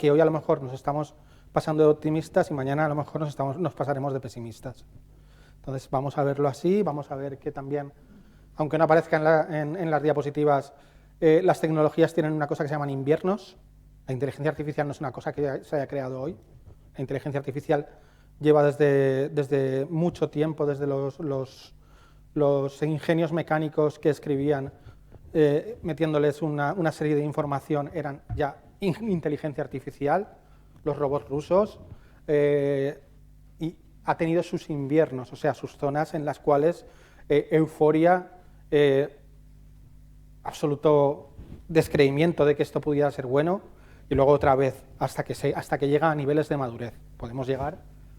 que hoy a lo mejor nos estamos pasando de optimistas y mañana a lo mejor nos pasaremos de pesimistas. Entonces vamos a verlo así, vamos a ver que también, aunque no aparezca en las diapositivas, las tecnologías tienen una cosa que se llaman inviernos. La inteligencia artificial no es una cosa que se haya creado hoy. La inteligencia artificial lleva desde mucho tiempo, desde los ingenios mecánicos que escribían, metiéndoles una serie de información, eran ya inteligencia artificial, los robots rusos, y ha tenido sus inviernos, o sea, sus zonas en las cuales euforia, absoluto descreimiento de que esto pudiera ser bueno, y luego otra vez, hasta que llega a niveles de madurez. Podemos llegar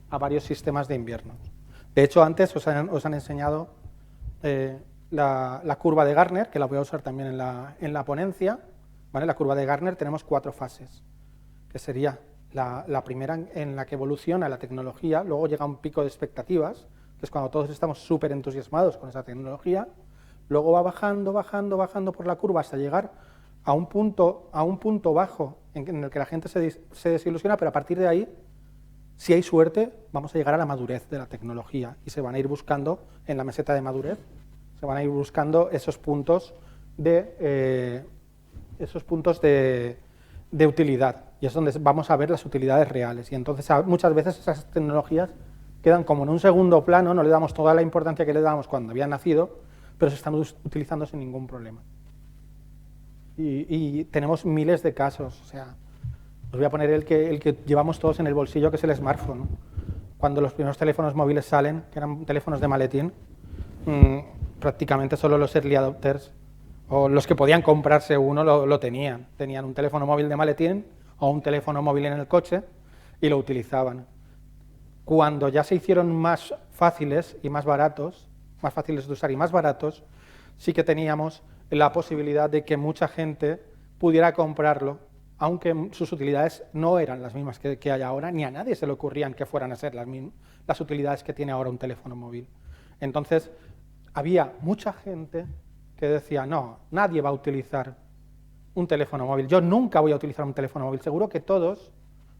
a varios sistemas de inviernos. De hecho, antes os han enseñado la curva de Gartner, que la voy a usar también en la ponencia. ¿Vale? La curva de Gartner tenemos 4 fases, que sería la primera en la que evoluciona la tecnología, luego llega un pico de expectativas, que es cuando todos estamos súper entusiasmados con esa tecnología, luego va bajando, bajando, bajando por la curva hasta llegar a un punto bajo en el que la gente se desilusiona, pero a partir de ahí, si hay suerte, vamos a llegar a la madurez de la tecnología y se van a ir buscando, en la meseta de madurez, se van a ir buscando esos puntos de utilidad, y es donde vamos a ver las utilidades reales. Y entonces muchas veces esas tecnologías quedan como en un segundo plano, no le damos toda la importancia que le dábamos cuando habían nacido, pero se están utilizando sin ningún problema. Y tenemos miles de casos. O sea, os voy a poner el que llevamos todos en el bolsillo, que es el smartphone. Cuando los primeros teléfonos móviles salen, que eran teléfonos de maletín, prácticamente solo los early adopters, o los que podían comprarse uno, lo tenían. Tenían un teléfono móvil de maletín o un teléfono móvil en el coche y lo utilizaban. Cuando ya se hicieron más fáciles y más baratos, más fáciles de usar y más baratos, sí que teníamos la posibilidad de que mucha gente pudiera comprarlo, aunque sus utilidades no eran las mismas que hay ahora, ni a nadie se le ocurrían que fueran a ser las utilidades que tiene ahora un teléfono móvil. Entonces, había mucha gente que decía, no, nadie va a utilizar un teléfono móvil, yo nunca voy a utilizar un teléfono móvil. Seguro que todos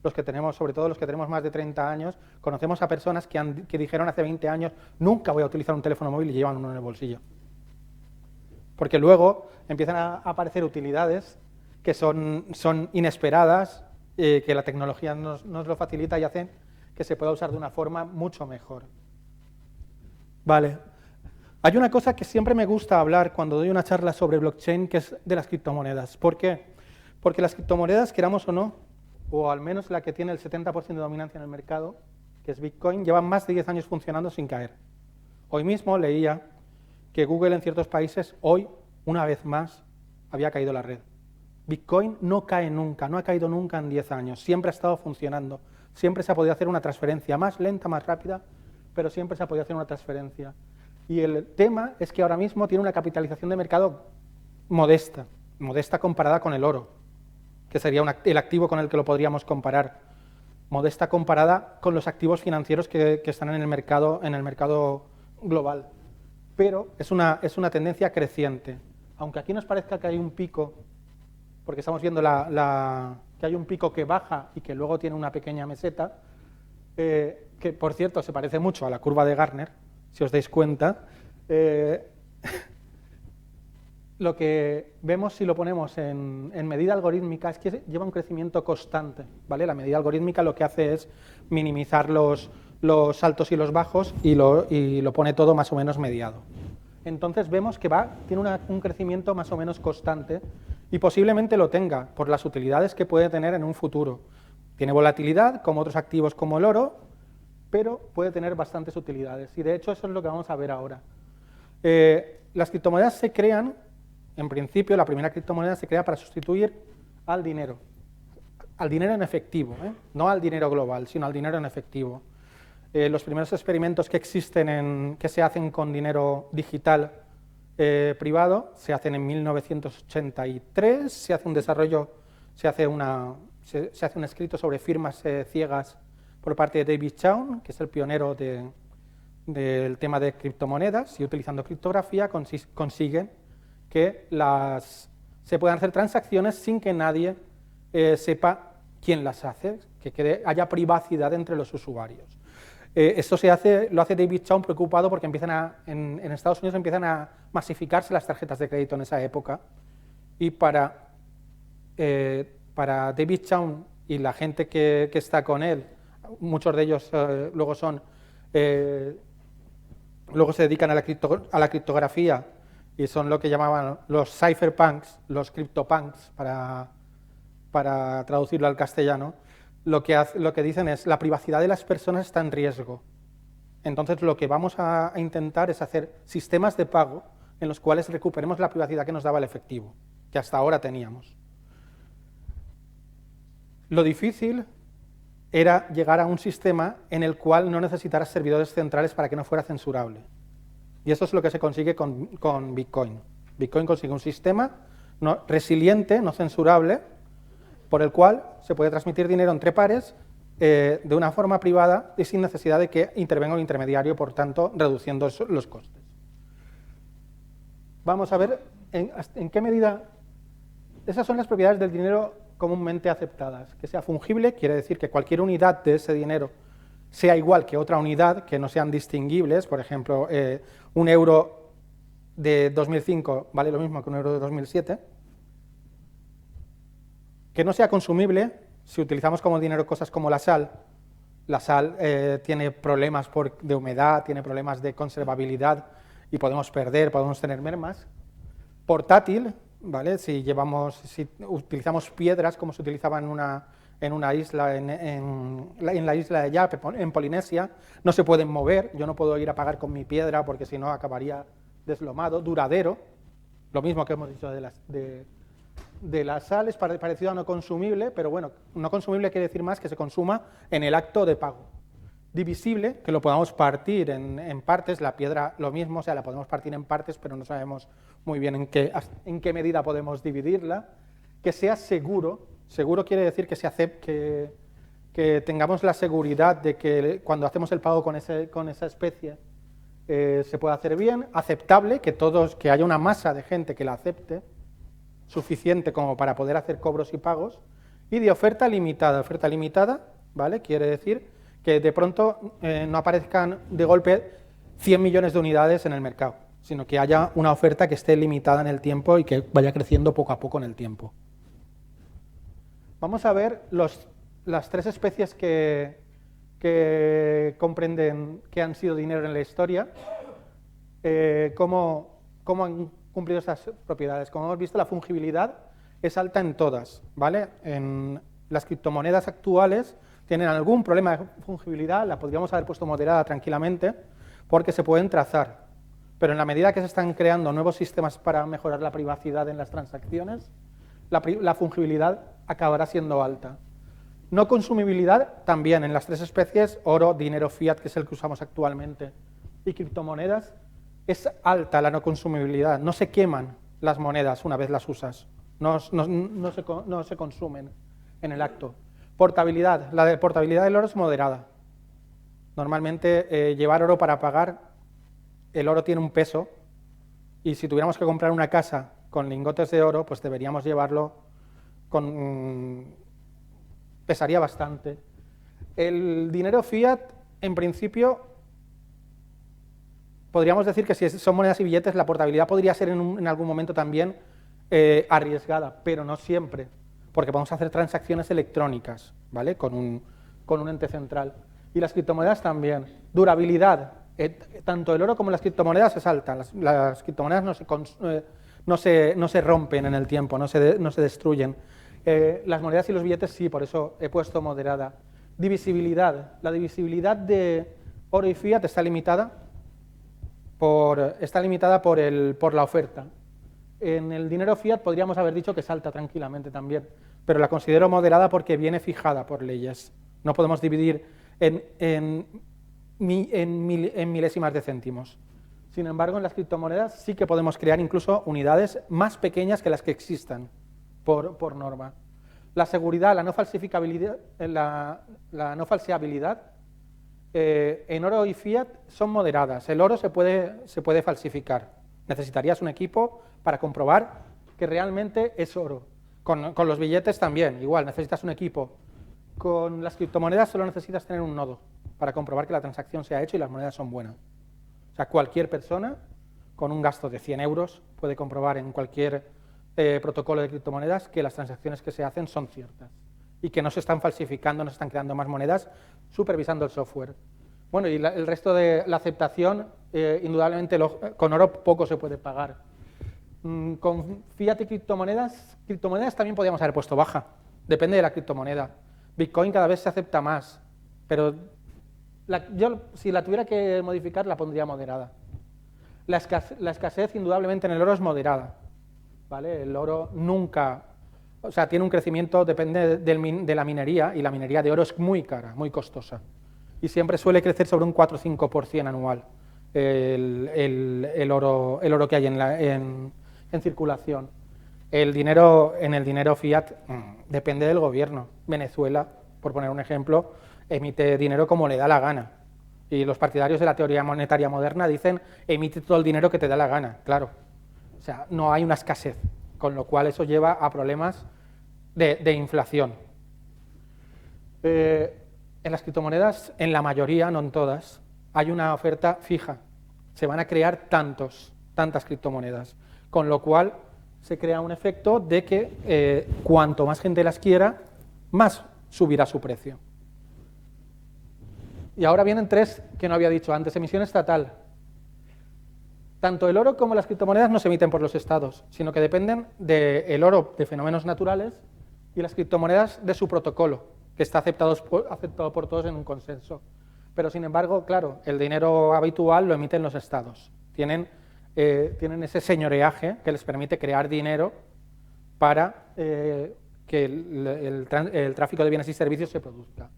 los que tenemos, sobre todo los que tenemos más de 30 años, conocemos a personas que dijeron hace 20 años, nunca voy a utilizar un teléfono móvil y llevan uno en el bolsillo. Porque luego empiezan a aparecer utilidades que son inesperadas, que la tecnología nos lo facilita y hacen que se pueda usar de una forma mucho mejor. Vale. Hay una cosa que siempre me gusta hablar cuando doy una charla sobre blockchain, que es de las criptomonedas. ¿Por qué? Porque las criptomonedas, queramos o no, o al menos la que tiene el 70% de dominancia en el mercado, que es Bitcoin, llevan más de 10 años funcionando sin caer. Hoy mismo leía que Google en ciertos países, hoy, una vez más, había caído la red. Bitcoin no cae nunca, no ha caído nunca en 10 años, siempre ha estado funcionando, siempre se ha podido hacer una transferencia más lenta, más rápida, pero siempre se ha podido hacer una transferencia. Y el tema es que ahora mismo tiene una capitalización de mercado modesta comparada con el oro, que sería el activo con el que lo podríamos comparar, modesta comparada con los activos financieros que están en el mercado global. Pero es una tendencia creciente. Aunque aquí nos parezca que hay un pico, porque estamos viendo que hay un pico que baja y que luego tiene una pequeña meseta, que por cierto se parece mucho a la curva de Gartner, si os dais cuenta, lo que vemos si lo ponemos en medida algorítmica es que lleva un crecimiento constante, ¿vale? La medida algorítmica lo que hace es minimizar los altos y los bajos y lo pone todo más o menos mediado. Entonces vemos que tiene un crecimiento más o menos constante y posiblemente lo tenga por las utilidades que puede tener en un futuro. Tiene volatilidad como otros activos como el oro, pero puede tener bastantes utilidades y de hecho eso es lo que vamos a ver ahora. Las criptomonedas se crean, en principio la primera criptomoneda se crea para sustituir al dinero en efectivo, no al dinero global, sino al dinero en efectivo. Los primeros experimentos que existen, que se hacen con dinero digital privado, se hacen en 1983, se hace un desarrollo, se hace un escrito sobre firmas ciegas por parte de David Chaum, que es el pionero del tema de criptomonedas, y utilizando criptografía consiguen que se puedan hacer transacciones sin que nadie sepa quién las hace, que haya privacidad entre los usuarios. Esto lo hace David Chaum preocupado porque en Estados Unidos empiezan a masificarse las tarjetas de crédito en esa época, y para David Chaum y la gente que está con él, muchos de ellos luego se dedican a la criptografía y son lo que llamaban los cypherpunks, los CryptoPunks, para traducirlo al castellano. Lo que dicen es: la privacidad de las personas está en riesgo. Entonces lo que vamos a intentar es hacer sistemas de pago en los cuales recuperemos la privacidad que nos daba el efectivo, que hasta ahora teníamos. Lo difícil era llegar a un sistema en el cual no necesitaras servidores centrales para que no fuera censurable. Y eso es lo que se consigue con Bitcoin. Bitcoin consigue un sistema resiliente, no censurable, por el cual se puede transmitir dinero entre pares de una forma privada y sin necesidad de que intervenga un intermediario, por tanto, reduciendo los costes. Vamos a ver en qué medida. Esas son las propiedades del dinero comúnmente aceptadas. Que sea fungible quiere decir que cualquier unidad de ese dinero sea igual que otra unidad, que no sean distinguibles. Por ejemplo, un euro de 2005 vale lo mismo que un euro de 2007. Que no sea consumible. Si utilizamos como dinero cosas como la sal tiene problemas de humedad, tiene problemas de conservabilidad y podemos tener mermas. Portátil, ¿vale? Si utilizamos piedras como se utilizaba en una isla, en la isla de Yap, en Polinesia, no se pueden mover. Yo no puedo ir a pagar con mi piedra porque si no acabaría deslomado. Duradero, lo mismo que hemos dicho de la sal, es parecido a no consumible, pero bueno, no consumible quiere decir más que se consuma en el acto de pago. Divisible, que lo podamos partir en partes. La piedra lo mismo, o sea, la podemos partir en partes, pero no sabemos muy bien en qué medida podemos dividirla. Que sea seguro. Seguro quiere decir que tengamos la seguridad de que cuando hacemos el pago con esa especie se puede hacer bien. Aceptable, que haya una masa de gente que la acepte, suficiente como para poder hacer cobros y pagos. Y de oferta limitada. Oferta limitada, ¿vale? Quiere decir que de pronto no aparezcan de golpe 100 millones de unidades en el mercado, sino que haya una oferta que esté limitada en el tiempo y que vaya creciendo poco a poco en el tiempo. Vamos a ver las tres especies que comprenden que han sido dinero en la historia, cómo han cumplido estas propiedades. Como hemos visto, la fungibilidad es alta en todas, ¿vale? En las criptomonedas actuales tienen algún problema de fungibilidad, la podríamos haber puesto moderada tranquilamente, porque se pueden trazar. Pero en la medida que se están creando nuevos sistemas para mejorar la privacidad en las transacciones, la fungibilidad acabará siendo alta. No consumibilidad también en las tres especies: oro, dinero fiat, que es el que usamos actualmente, y criptomonedas, es alta la no consumibilidad. No se queman las monedas una vez las usas, no se consumen en el acto. Portabilidad. La de portabilidad del oro es moderada. Normalmente llevar oro para pagar, el oro tiene un peso, y si tuviéramos que comprar una casa con lingotes de oro, pues deberíamos llevarlo pesaría bastante. El dinero fiat, en principio, podríamos decir que si son monedas y billetes, la portabilidad podría ser en algún momento también arriesgada, pero no siempre, porque podemos hacer transacciones electrónicas, ¿vale? Con un ente central. Y las criptomonedas también. Durabilidad. Tanto el oro como las criptomonedas es alta. Las criptomonedas no se rompen en el tiempo, no se destruyen. Las monedas y los billetes sí, por eso he puesto moderada. Divisibilidad. La divisibilidad de oro y fiat está limitada por la oferta. En el dinero fiat podríamos haber dicho que salta tranquilamente también, pero la considero moderada porque viene fijada por leyes. No podemos dividir en milésimas de céntimos. Sin embargo, en las criptomonedas sí que podemos crear incluso unidades más pequeñas que las que existan por norma. La seguridad, la no falsificabilidad, la no falseabilidad, en oro y fiat son moderadas. El oro se puede falsificar. Necesitarías un equipo para comprobar que realmente es oro. Con los billetes también, igual, necesitas un equipo Con las criptomonedas solo necesitas tener un nodo para comprobar que la transacción se ha hecho y las monedas son buenas. O sea, cualquier persona con un gasto de 100 euros puede comprobar en cualquier protocolo de criptomonedas que las transacciones que se hacen son ciertas y que no se están falsificando, no se están creando más monedas, supervisando el software. Bueno, y el resto de la aceptación, indudablemente con oro poco se puede pagar. Con fiat y criptomonedas también podríamos haber puesto baja, depende de la criptomoneda. Bitcoin cada vez se acepta más, pero yo si la tuviera que modificar la pondría moderada. La escasez indudablemente en el oro es moderada, ¿vale? El oro nunca, o sea, tiene un crecimiento, depende de la minería, y la minería de oro es muy cara, muy costosa, y siempre suele crecer sobre un 4 o 5% anual el oro que hay en circulación. En el dinero fiat depende del gobierno. Venezuela, por poner un ejemplo, emite dinero como le da la gana. Y los partidarios de la teoría monetaria moderna dicen, emite todo el dinero que te da la gana, claro. O sea, no hay una escasez, con lo cual eso lleva a problemas de inflación. En las criptomonedas, en la mayoría, no en todas, hay una oferta fija. Se van a crear tantas criptomonedas, con lo cual se crea un efecto de que cuanto más gente las quiera, más subirá su precio. Y ahora vienen tres que no había dicho antes. Emisión estatal. Tanto el oro como las criptomonedas no se emiten por los estados, sino que dependen del oro de fenómenos naturales y las criptomonedas de su protocolo, que está aceptado por todos en un consenso. Pero, sin embargo, claro, el dinero habitual lo emiten los estados. Tienen ese señoreaje que les permite crear dinero para que el tráfico de bienes y servicios se produzca.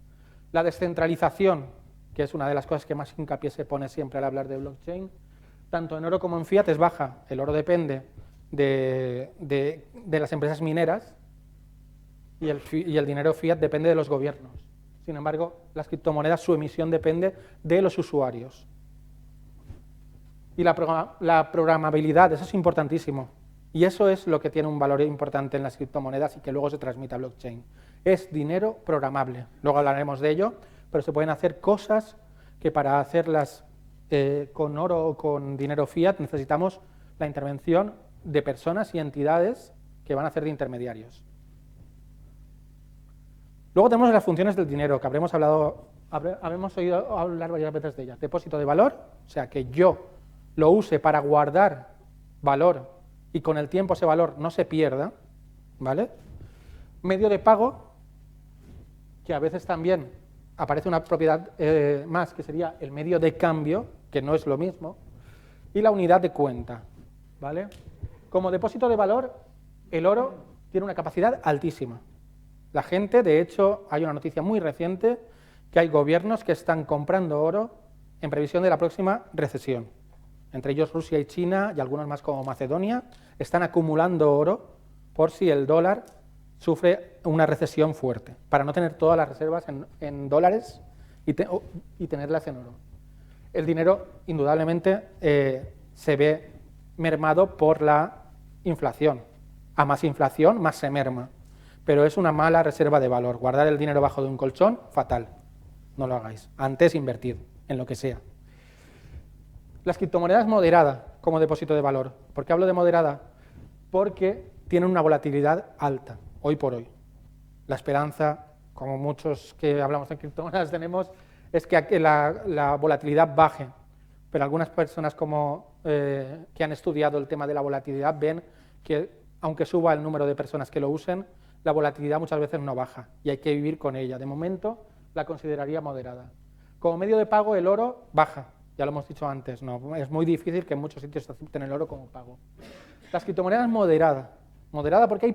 La descentralización, que es una de las cosas que más hincapié se pone siempre al hablar de blockchain, tanto en oro como en fiat es baja. El oro depende de las empresas mineras y el dinero fiat depende de los gobiernos. Sin embargo, las criptomonedas, su emisión depende de los usuarios. Y la programabilidad, eso es importantísimo. Y eso es lo que tiene un valor importante en las criptomonedas y que luego se transmite a blockchain. Es dinero programable. Luego hablaremos de ello, pero se pueden hacer cosas que para hacerlas con oro o con dinero fiat necesitamos la intervención de personas y entidades que van a hacer de intermediarios. Luego tenemos las funciones del dinero, que habremos oído hablar varias veces de ellas. Depósito de valor, o sea, que yo lo use para guardar valor y con el tiempo ese valor no se pierda, ¿vale? Medio de pago, que a veces también aparece una propiedad más, que sería el medio de cambio, que no es lo mismo, y la unidad de cuenta, ¿vale? Como depósito de valor, el oro tiene una capacidad altísima. La gente, de hecho, hay una noticia muy reciente, que hay gobiernos que están comprando oro en previsión de la próxima recesión. Entre ellos Rusia y China, y algunos más como Macedonia, están acumulando oro por si el dólar sufre una recesión fuerte, para no tener todas las reservas en dólares y tenerlas en oro. El dinero, indudablemente, se ve mermado por la inflación. A más inflación, más se merma. Pero es una mala reserva de valor. Guardar el dinero bajo de un colchón, fatal. No lo hagáis. Antes invertid en lo que sea. Las criptomonedas moderada como depósito de valor. ¿Por qué hablo de moderada? Porque tienen una volatilidad alta, hoy por hoy. La esperanza, como muchos que hablamos de criptomonedas tenemos, es que la volatilidad baje. Pero algunas personas que han estudiado el tema de la volatilidad ven que, aunque suba el número de personas que lo usen, la volatilidad muchas veces no baja y hay que vivir con ella. De momento la consideraría moderada. Como medio de pago el oro baja, ya lo hemos dicho antes, no, es muy difícil que en muchos sitios acepten el oro como pago. Las criptomonedas moderada porque hay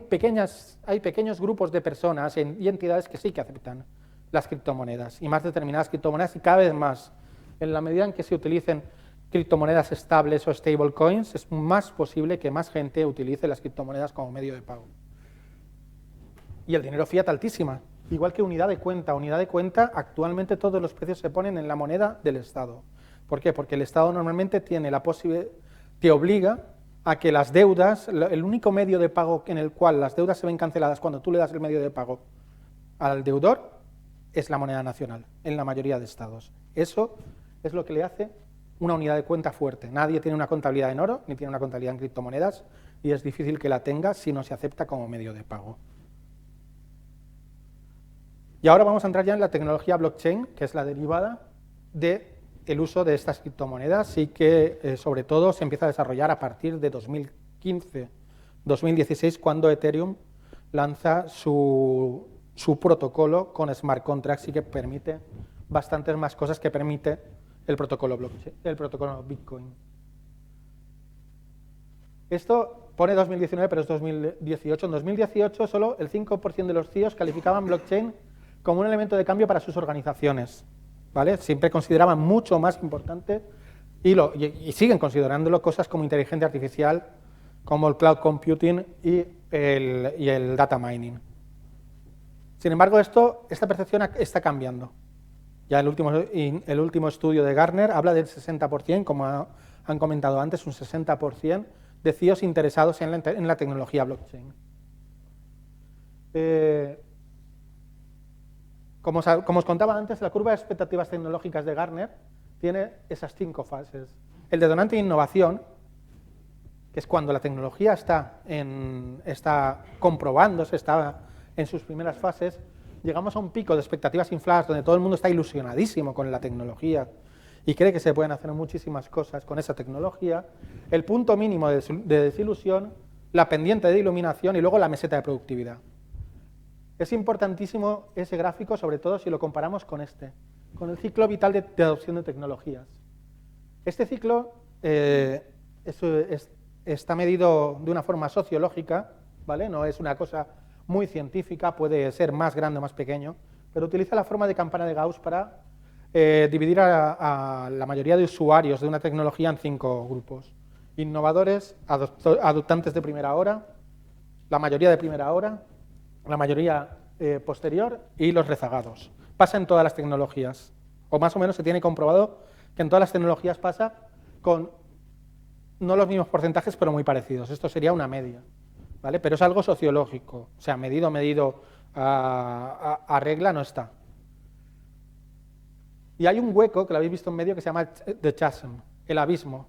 pequeños grupos de personas y entidades que sí que aceptan las criptomonedas y más determinadas criptomonedas y cada vez más. En la medida en que se utilicen criptomonedas estables o stablecoins, es más posible que más gente utilice las criptomonedas como medio de pago. Y el dinero fiat altísima, igual que unidad de cuenta. Unidad de cuenta, actualmente todos los precios se ponen en la moneda del Estado. ¿Por qué? Porque el Estado normalmente te obliga a que las deudas, el único medio de pago en el cual las deudas se ven canceladas cuando tú le das el medio de pago al deudor, es la moneda nacional en la mayoría de estados. Eso es lo que le hace una unidad de cuenta fuerte. Nadie tiene una contabilidad en oro ni tiene una contabilidad en criptomonedas y es difícil que la tenga si no se acepta como medio de pago. Y ahora vamos a entrar ya en la tecnología blockchain, que es la derivada del uso de estas criptomonedas y que sobre todo se empieza a desarrollar a partir de 2015-2016, cuando Ethereum lanza su protocolo con smart contracts y que permite bastantes más cosas que permite el protocolo blockchain, el protocolo Bitcoin. Esto pone 2019, pero es 2018. En 2018 solo el 5% de los CIOs calificaban blockchain como un elemento de cambio para sus organizaciones, ¿vale? Siempre consideraban mucho más importante y siguen considerándolo cosas como inteligencia artificial, como el cloud computing y el data mining. Sin embargo, esta percepción está cambiando. Ya el último estudio de Gartner habla del 60%, como han comentado antes, un 60% de CIOs interesados en la tecnología blockchain. Como os contaba antes, la curva de expectativas tecnológicas de Gartner tiene esas 5 fases. El detonante de innovación, que es cuando la tecnología está comprobándose, está en sus primeras fases, llegamos a un pico de expectativas infladas donde todo el mundo está ilusionadísimo con la tecnología y cree que se pueden hacer muchísimas cosas con esa tecnología. El punto mínimo de desilusión, la pendiente de iluminación y luego la meseta de productividad. Es importantísimo ese gráfico, sobre todo si lo comparamos con con el ciclo vital de adopción de tecnologías. Este ciclo está medido de una forma sociológica, ¿vale? No es una cosa muy científica, puede ser más grande o más pequeño, pero utiliza la forma de campana de Gauss para dividir a la mayoría de usuarios de una tecnología en 5 grupos. Innovadores, adoptantes de primera hora, la mayoría de primera hora, la mayoría posterior y los rezagados. Pasa en todas las tecnologías, o más o menos se tiene comprobado que en todas las tecnologías pasa con no los mismos porcentajes, pero muy parecidos. Esto sería una media, ¿vale? Pero es algo sociológico, o sea, medido a regla no está. Y hay un hueco, que lo habéis visto en medio, que se llama The Chasm, el abismo.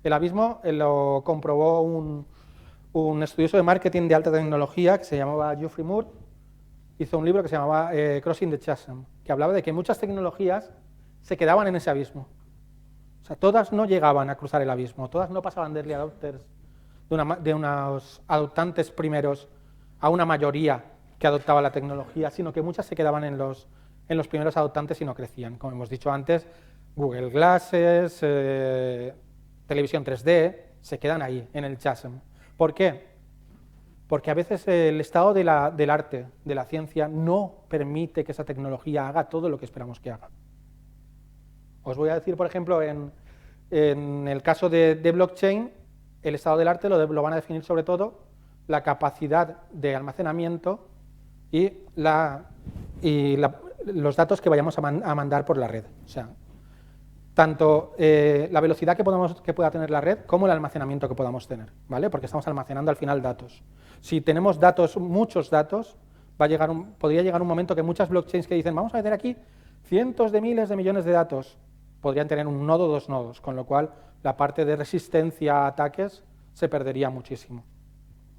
El abismo lo comprobó un estudioso de marketing de alta tecnología que se llamaba Geoffrey Moore, hizo un libro que se llamaba Crossing the Chasm, que hablaba de que muchas tecnologías se quedaban en ese abismo. O sea, todas no llegaban a cruzar el abismo, todas no pasaban de early adopters, de unos adoptantes primeros a una mayoría que adoptaba la tecnología, sino que muchas se quedaban en los primeros adoptantes y no crecían. Como hemos dicho antes, Google Glasses, televisión 3D, se quedan ahí, en el chasm. ¿Por qué? Porque a veces el estado del arte, de la ciencia, no permite que esa tecnología haga todo lo que esperamos que haga. Os voy a decir, por ejemplo, en el caso de blockchain, el estado del arte lo van a definir sobre todo la capacidad de almacenamiento y los datos que vayamos a mandar por la red. O sea, tanto la velocidad que pueda tener la red como el almacenamiento que podamos tener, ¿vale? Porque estamos almacenando al final datos. Si tenemos datos, muchos datos, podría llegar un momento que muchas blockchains que dicen vamos a meter aquí cientos de miles de millones de datos, podrían tener un nodo o 2 nodos, con lo cual la parte de resistencia a ataques se perdería muchísimo,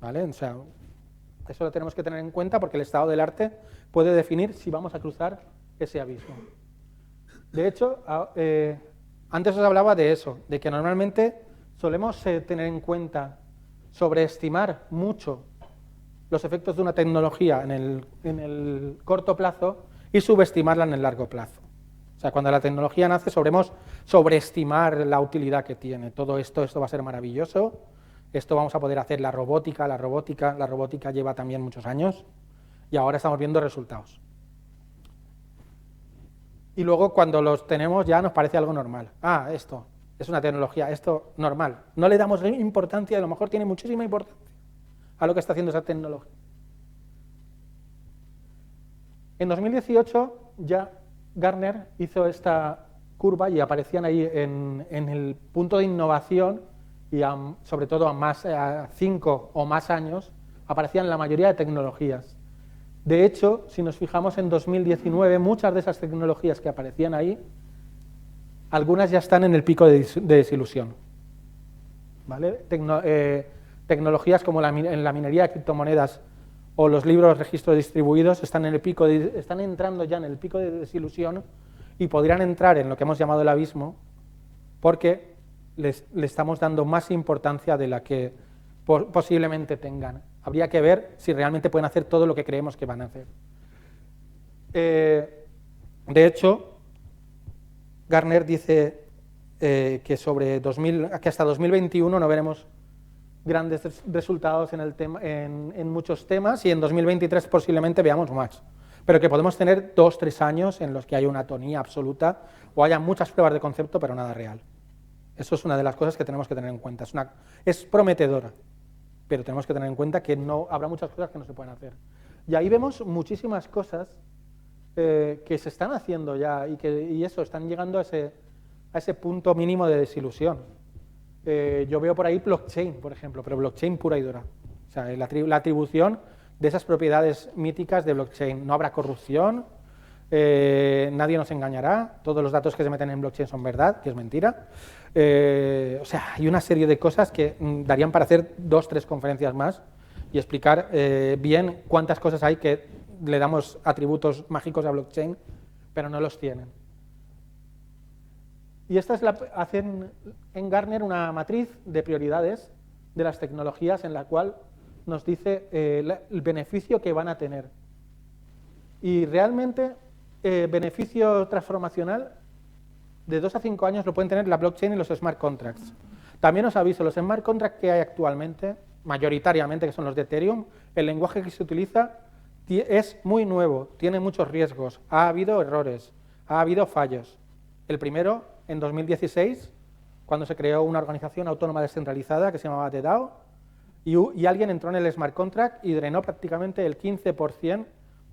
¿vale? O sea, eso lo tenemos que tener en cuenta porque el estado del arte puede definir si vamos a cruzar ese abismo. De hecho, antes os hablaba de eso, de que normalmente solemos tener en cuenta, sobreestimar mucho los efectos de una tecnología en el corto plazo y subestimarla en el largo plazo. O sea, cuando la tecnología nace solemos sobreestimar la utilidad que tiene. Todo esto va a ser maravilloso, esto vamos a poder hacer la robótica lleva también muchos años y ahora estamos viendo resultados. Y luego cuando los tenemos ya nos parece algo normal. Ah, esto es una tecnología, esto normal. No le damos importancia, a lo mejor tiene muchísima importancia a lo que está haciendo esa tecnología. En 2018 ya Gartner hizo esta curva y aparecían ahí en el punto de innovación y sobre todo a 5 o más años, aparecían la mayoría de tecnologías. De hecho, si nos fijamos en 2019, muchas de esas tecnologías que aparecían ahí, algunas ya están en el pico de desilusión. ¿Vale? Tecnologías como en la minería de criptomonedas o los libros registros distribuidos están entrando ya en el pico de desilusión y podrían entrar en lo que hemos llamado el abismo porque le estamos dando más importancia de la que posiblemente tengan. Habría que ver si realmente pueden hacer todo lo que creemos que van a hacer. De hecho, Gartner dice que hasta 2021 no veremos grandes resultados en muchos temas y en 2023 posiblemente veamos más, pero que podemos tener 2 o 3 años en los que haya una atonía absoluta o haya muchas pruebas de concepto pero nada real. Eso es una de las cosas que tenemos que tener en cuenta. Es prometedora, pero tenemos que tener en cuenta que habrá muchas cosas que no se pueden hacer. Y ahí vemos muchísimas cosas que se están haciendo ya y están llegando a ese punto mínimo de desilusión. Yo veo por ahí blockchain, por ejemplo, pero blockchain pura y dura. O sea, la atribución de esas propiedades míticas de blockchain. No habrá corrupción, nadie nos engañará, todos los datos que se meten en blockchain son verdad, que es mentira. O sea, hay una serie de cosas que darían para hacer 2 o 3 conferencias más y explicar bien cuántas cosas hay que le damos atributos mágicos a blockchain, pero no los tienen. Y hacen en Gartner una matriz de prioridades de las tecnologías en la cual nos dice el beneficio que van a tener. Y realmente, beneficio transformacional, de 2 a 5 años lo pueden tener la blockchain y los smart contracts. También os aviso, los smart contracts que hay actualmente, mayoritariamente, que son los de Ethereum, el lenguaje que se utiliza es muy nuevo, tiene muchos riesgos, ha habido errores, ha habido fallos. El primero, en 2016, cuando se creó una organización autónoma descentralizada que se llamaba The DAO, y alguien entró en el smart contract y drenó prácticamente el 15%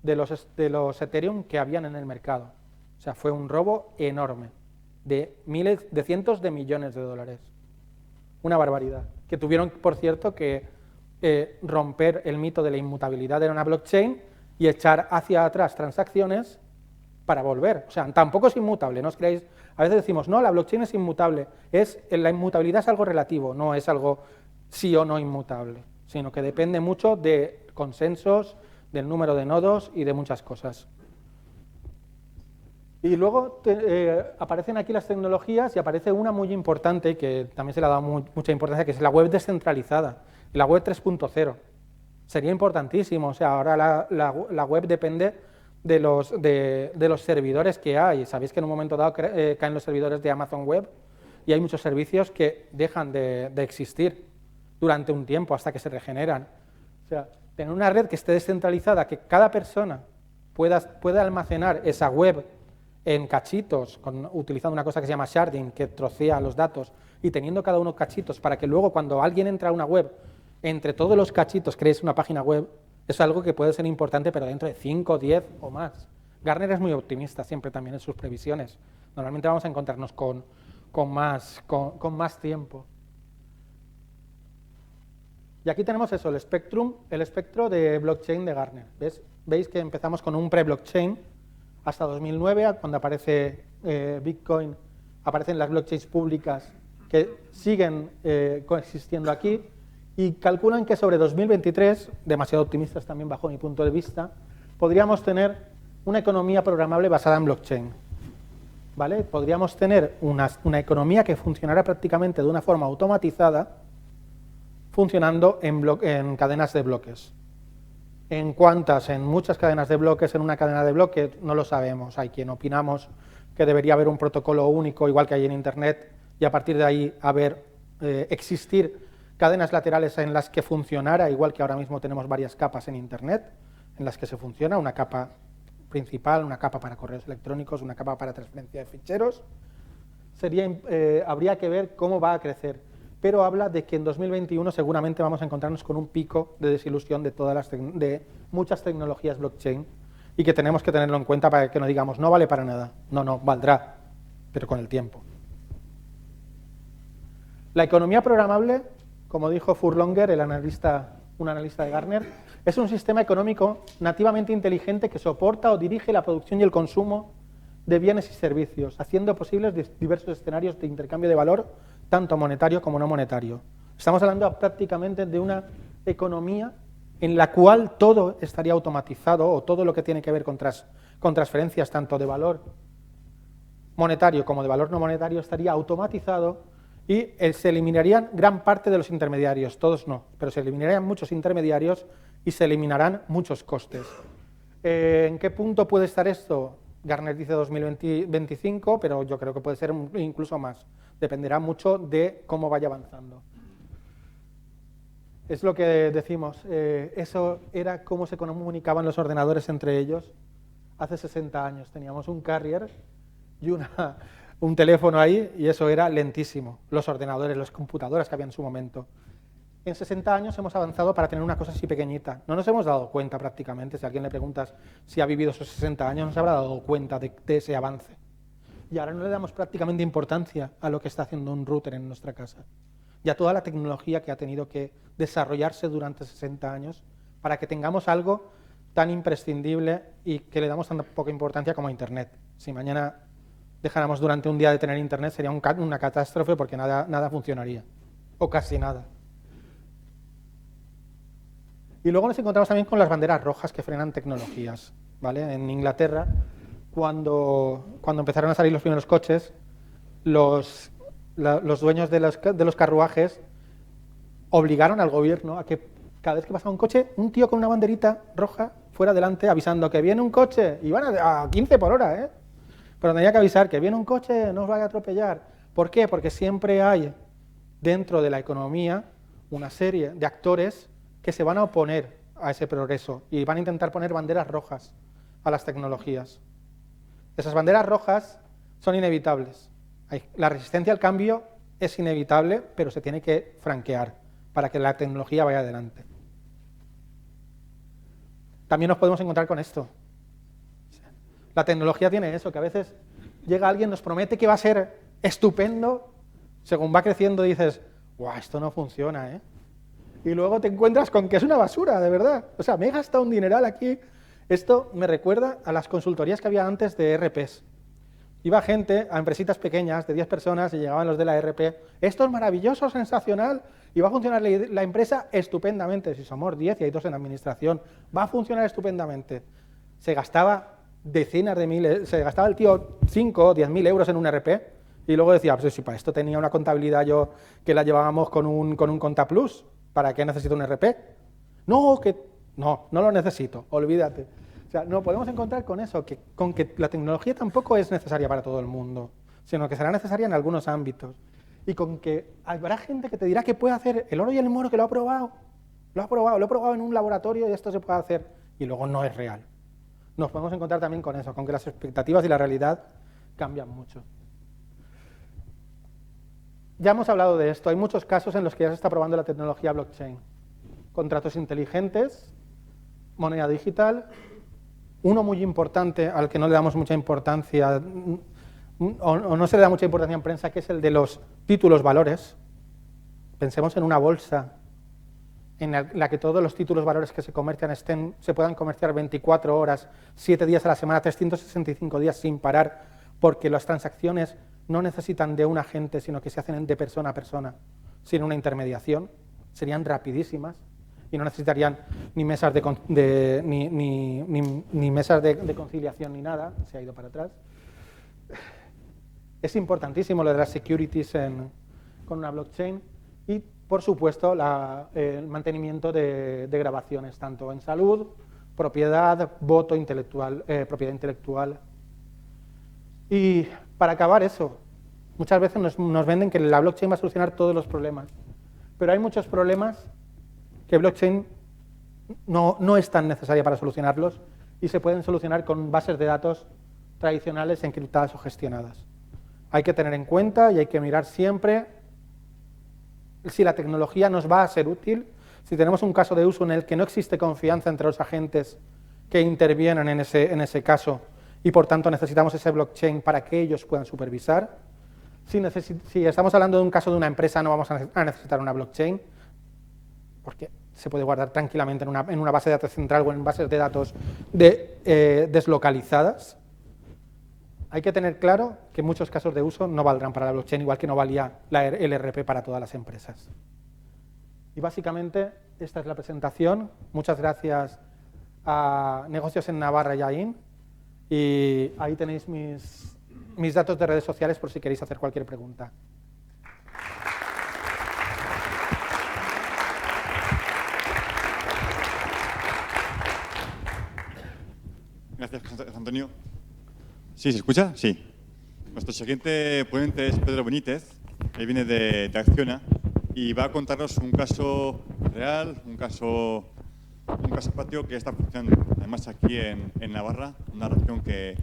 de los Ethereum que habían en el mercado. O sea, fue un robo enorme, de cientos de millones de dólares. Una barbaridad. Que tuvieron, por cierto, que romper el mito de la inmutabilidad de una blockchain y echar hacia atrás transacciones para volver. O sea, tampoco es inmutable, no os creáis. A veces decimos, no, la blockchain es inmutable. La inmutabilidad es algo relativo, no es algo sí o no inmutable, sino que depende mucho de consensos, del número de nodos y de muchas cosas. Y luego aparecen aquí las tecnologías y aparece una muy importante, que también se le ha dado mucha importancia, que es la web descentralizada, la web 3.0. Sería importantísimo, o sea, ahora la web depende de los servidores que hay. Sabéis que en un momento dado caen los servidores de Amazon Web y hay muchos servicios que dejan de existir durante un tiempo hasta que se regeneran. O sea, tener una red que esté descentralizada, que cada persona pueda almacenar esa web en cachitos, utilizando una cosa que se llama sharding, que trocea los datos, y teniendo cada uno cachitos para que luego cuando alguien entra a una web, entre todos los cachitos crees una página web, es algo que puede ser importante, pero dentro de 5, 10 o más. Gartner es muy optimista siempre también en sus previsiones. Normalmente vamos a encontrarnos con más tiempo. Y aquí tenemos eso, el espectro de blockchain de Gartner. ¿Veis que empezamos con un pre-blockchain hasta 2009, cuando aparece Bitcoin, aparecen las blockchains públicas que siguen coexistiendo aquí, y calculan que sobre 2023, demasiado optimistas también bajo mi punto de vista, podríamos tener una economía programable basada en blockchain. ¿Vale? Podríamos tener una economía que funcionara prácticamente de una forma automatizada, funcionando en cadenas de bloques. ¿En cuántas? En muchas cadenas de bloques, en una cadena de bloques, no lo sabemos. Hay quien opinamos que debería haber un protocolo único, igual que hay en Internet, y a partir de ahí existir cadenas laterales en las que funcionara, igual que ahora mismo tenemos varias capas en Internet, en las que se funciona, una capa principal, una capa para correos electrónicos, una capa para transferencia de ficheros. Habría que ver cómo va a crecer. Pero habla de que en 2021 seguramente vamos a encontrarnos con un pico de desilusión de muchas tecnologías blockchain y que tenemos que tenerlo en cuenta para que no digamos, no vale para nada. No, valdrá, pero con el tiempo. La economía programable, como dijo Furlonger, un analista de Gartner, Es un sistema económico nativamente inteligente que soporta o dirige la producción y el consumo de bienes y servicios, haciendo posibles diversos escenarios de intercambio de valor, tanto monetario como no monetario. Estamos hablando prácticamente de una economía en la cual todo estaría automatizado, o todo lo que tiene que ver con transferencias tanto de valor monetario como de valor no monetario estaría automatizado, y se eliminarían gran parte de los intermediarios, todos no, pero se eliminarían muchos intermediarios y se eliminarán muchos costes. ¿En qué punto puede estar esto? Gartner dice 2025, pero yo creo que puede ser incluso más. Dependerá mucho de cómo vaya avanzando. Es lo que decimos, eso era cómo se comunicaban los ordenadores entre ellos. Hace 60 años teníamos un carrier y un teléfono ahí, y eso era lentísimo. Los ordenadores, las computadoras que había en su momento. En 60 años hemos avanzado para tener una cosa así pequeñita. No nos hemos dado cuenta prácticamente. Si a alguien le preguntas si ha vivido esos 60 años, no se habrá dado cuenta de ese avance. Y ahora no le damos prácticamente importancia a lo que está haciendo un router en nuestra casa. Y a toda la tecnología que ha tenido que desarrollarse durante 60 años para que tengamos algo tan imprescindible y que le damos tan poca importancia como a Internet. Si mañana dejáramos durante un día de tener Internet, sería una catástrofe, porque nada funcionaría, o casi nada. Y luego nos encontramos también con las banderas rojas que frenan tecnologías, ¿vale? En Inglaterra, cuando empezaron a salir los primeros coches, los dueños de los carruajes obligaron al gobierno a que cada vez que pasaba un coche, un tío con una banderita roja fuera delante avisando que viene un coche, y van a 15 por hora, ¿eh? Pero tenía que avisar que viene un coche, no os vaya a atropellar. ¿Por qué? Porque siempre hay dentro de la economía una serie de actores que se van a oponer a ese progreso y van a intentar poner banderas rojas a las tecnologías. Esas banderas rojas son inevitables. La resistencia al cambio es inevitable, pero se tiene que franquear para que la tecnología vaya adelante. También nos podemos encontrar con esto. La tecnología tiene eso, que a veces llega alguien, nos promete que va a ser estupendo, según va creciendo dices, ¡guau, esto no funciona, eh! Y luego te encuentras con que es una basura, de verdad. O sea, me he gastado un dineral aquí. Esto me recuerda a las consultorías que había antes de ERPs. Iba gente a empresitas pequeñas de 10 personas y llegaban los de la ERP. Esto es maravilloso, sensacional, y va a funcionar la empresa estupendamente. Si somos 10 y hay 2 en administración, va a funcionar estupendamente. Se gastaba decenas de miles, se gastaba el tío 5 o 10.000 euros en un ERP, y luego decía, pues si para esto tenía una contabilidad yo que la llevábamos con un Contaplus, ¿para qué necesito un ERP? No lo necesito, olvídate. O sea, no podemos encontrar con eso, con que la tecnología tampoco es necesaria para todo el mundo, sino que será necesaria en algunos ámbitos. Y con que habrá gente que te dirá que puede hacer el oro y el moro, que lo he probado en un laboratorio y esto se puede hacer, y luego no es real. Nos podemos encontrar también con eso, con que las expectativas y la realidad cambian mucho. Ya hemos hablado de esto, hay muchos casos en los que ya se está probando la tecnología blockchain. Contratos inteligentes, moneda digital, uno muy importante al que no le damos mucha importancia, o no se le da mucha importancia en prensa, que es el de los títulos valores. Pensemos en una bolsa en la que todos los títulos valores que se comercian se puedan comerciar 24 horas, 7 días a la semana, 365 días sin parar, porque las transacciones no necesitan de un agente, sino que se hacen de persona a persona, sin una intermediación, serían rapidísimas y no necesitarían ni mesas ni mesas de conciliación ni nada, se ha ido para atrás. Es importantísimo lo de las securities con una blockchain y, por supuesto, el mantenimiento de grabaciones, tanto en salud, propiedad, voto intelectual, propiedad intelectual. Y para acabar eso, muchas veces nos venden que la blockchain va a solucionar todos los problemas, pero hay muchos problemas que blockchain no es tan necesaria para solucionarlos y se pueden solucionar con bases de datos tradicionales encriptadas o gestionadas. Hay que tener en cuenta y hay que mirar siempre si la tecnología nos va a ser útil, si tenemos un caso de uso en el que no existe confianza entre los agentes que intervienen en ese caso y por tanto necesitamos ese blockchain para que ellos puedan supervisar. Si estamos hablando de un caso de una empresa, no vamos a necesitar una blockchain, porque se puede guardar tranquilamente en una base de datos central o en bases de datos deslocalizadas. Hay que tener claro que muchos casos de uso no valdrán para la blockchain, igual que no valía el ERP para todas las empresas. Y básicamente esta es la presentación. Muchas gracias a Negocios en Navarra y a IN. Y ahí tenéis mis datos de redes sociales por si queréis hacer cualquier pregunta. Gracias, Antonio. ¿Sí, se escucha? Sí. Nuestro siguiente ponente es Pedro Benítez. Él viene de Acciona y va a contarnos un caso real, un caso patio que está funcionando. Además, aquí en Navarra, una región que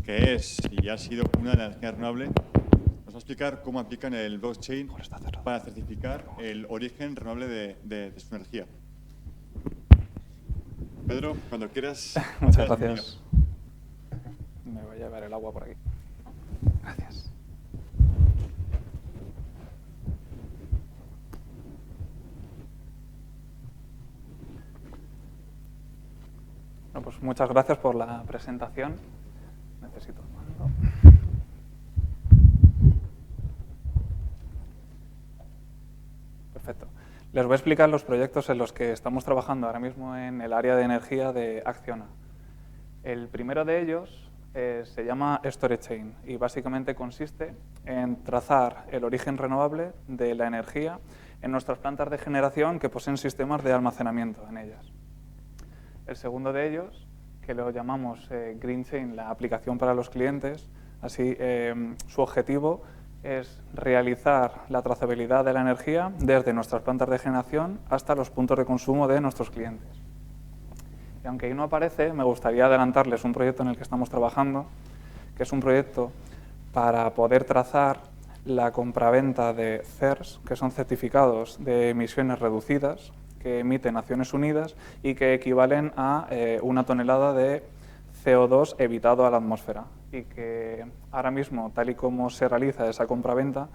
es y ha sido una de las energías renovables. Nos va a explicar cómo aplican el blockchain para certificar el origen renovable de su energía. Pedro, cuando quieras. Muchas gracias. Me voy a llevar el agua por aquí. Gracias. Bueno, pues muchas gracias por la presentación. Necesito el mando. Perfecto. Les voy a explicar los proyectos en los que estamos trabajando ahora mismo en el área de energía de Acciona. El primero de ellos se llama StorageChain y básicamente consiste en trazar el origen renovable de la energía en nuestras plantas de generación que poseen sistemas de almacenamiento en ellas. El segundo de ellos, que lo llamamos GreenChain, la aplicación para los clientes, así su objetivo es realizar la trazabilidad de la energía desde nuestras plantas de generación hasta los puntos de consumo de nuestros clientes. Y aunque ahí no aparece, me gustaría adelantarles un proyecto en el que estamos trabajando, que es un proyecto para poder trazar la compraventa de CERS, que son certificados de emisiones reducidas, que emite Naciones Unidas y que equivalen a 1 tonelada de CO2 evitado a la atmósfera. Y que ahora mismo, tal y como se realiza esa compraventa,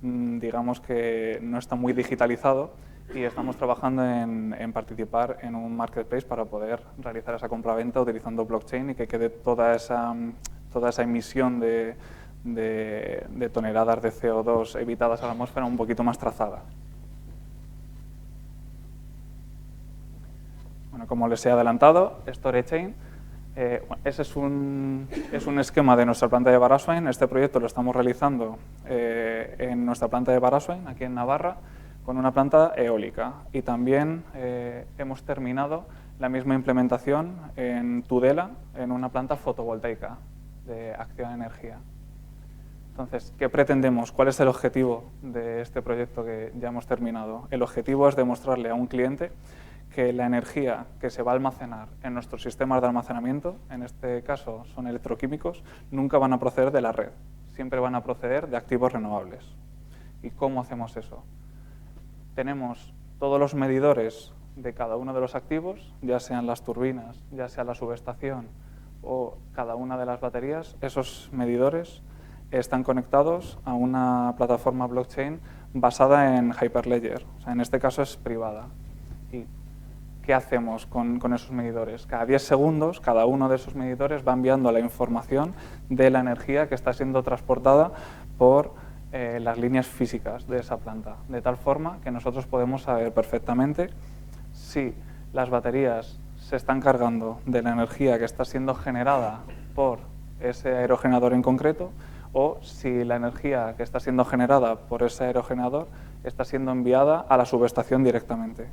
digamos que no está muy digitalizado y estamos trabajando en participar en un marketplace para poder realizar esa compraventa utilizando blockchain y que quede toda esa emisión de toneladas de CO2 evitadas a la atmósfera un poquito más trazada. Bueno, como les he adelantado, StorageChain, ese es un esquema de nuestra planta de Baraswain. Este proyecto lo estamos realizando en nuestra planta de Baraswain, aquí en Navarra, con una planta eólica. Y también hemos terminado la misma implementación en Tudela, en una planta fotovoltaica de Acciona Energía. Entonces, ¿qué pretendemos? ¿Cuál es el objetivo de este proyecto que ya hemos terminado? El objetivo es demostrarle a un cliente que la energía que se va a almacenar en nuestros sistemas de almacenamiento, en este caso son electroquímicos, nunca van a proceder de la red, siempre van a proceder de activos renovables. ¿Y cómo hacemos eso? Tenemos todos los medidores de cada uno de los activos, ya sean las turbinas, ya sea la subestación o cada una de las baterías. Esos medidores están conectados a una plataforma blockchain basada en Hyperledger, o sea, en este caso es privada. ¿Y qué hacemos con esos medidores? Cada 10 segundos, cada uno de esos medidores va enviando la información de la energía que está siendo transportada por las líneas físicas de esa planta, de tal forma que nosotros podemos saber perfectamente si las baterías se están cargando de la energía que está siendo generada por ese aerogenerador en concreto o si la energía que está siendo generada por ese aerogenerador está siendo enviada a la subestación directamente.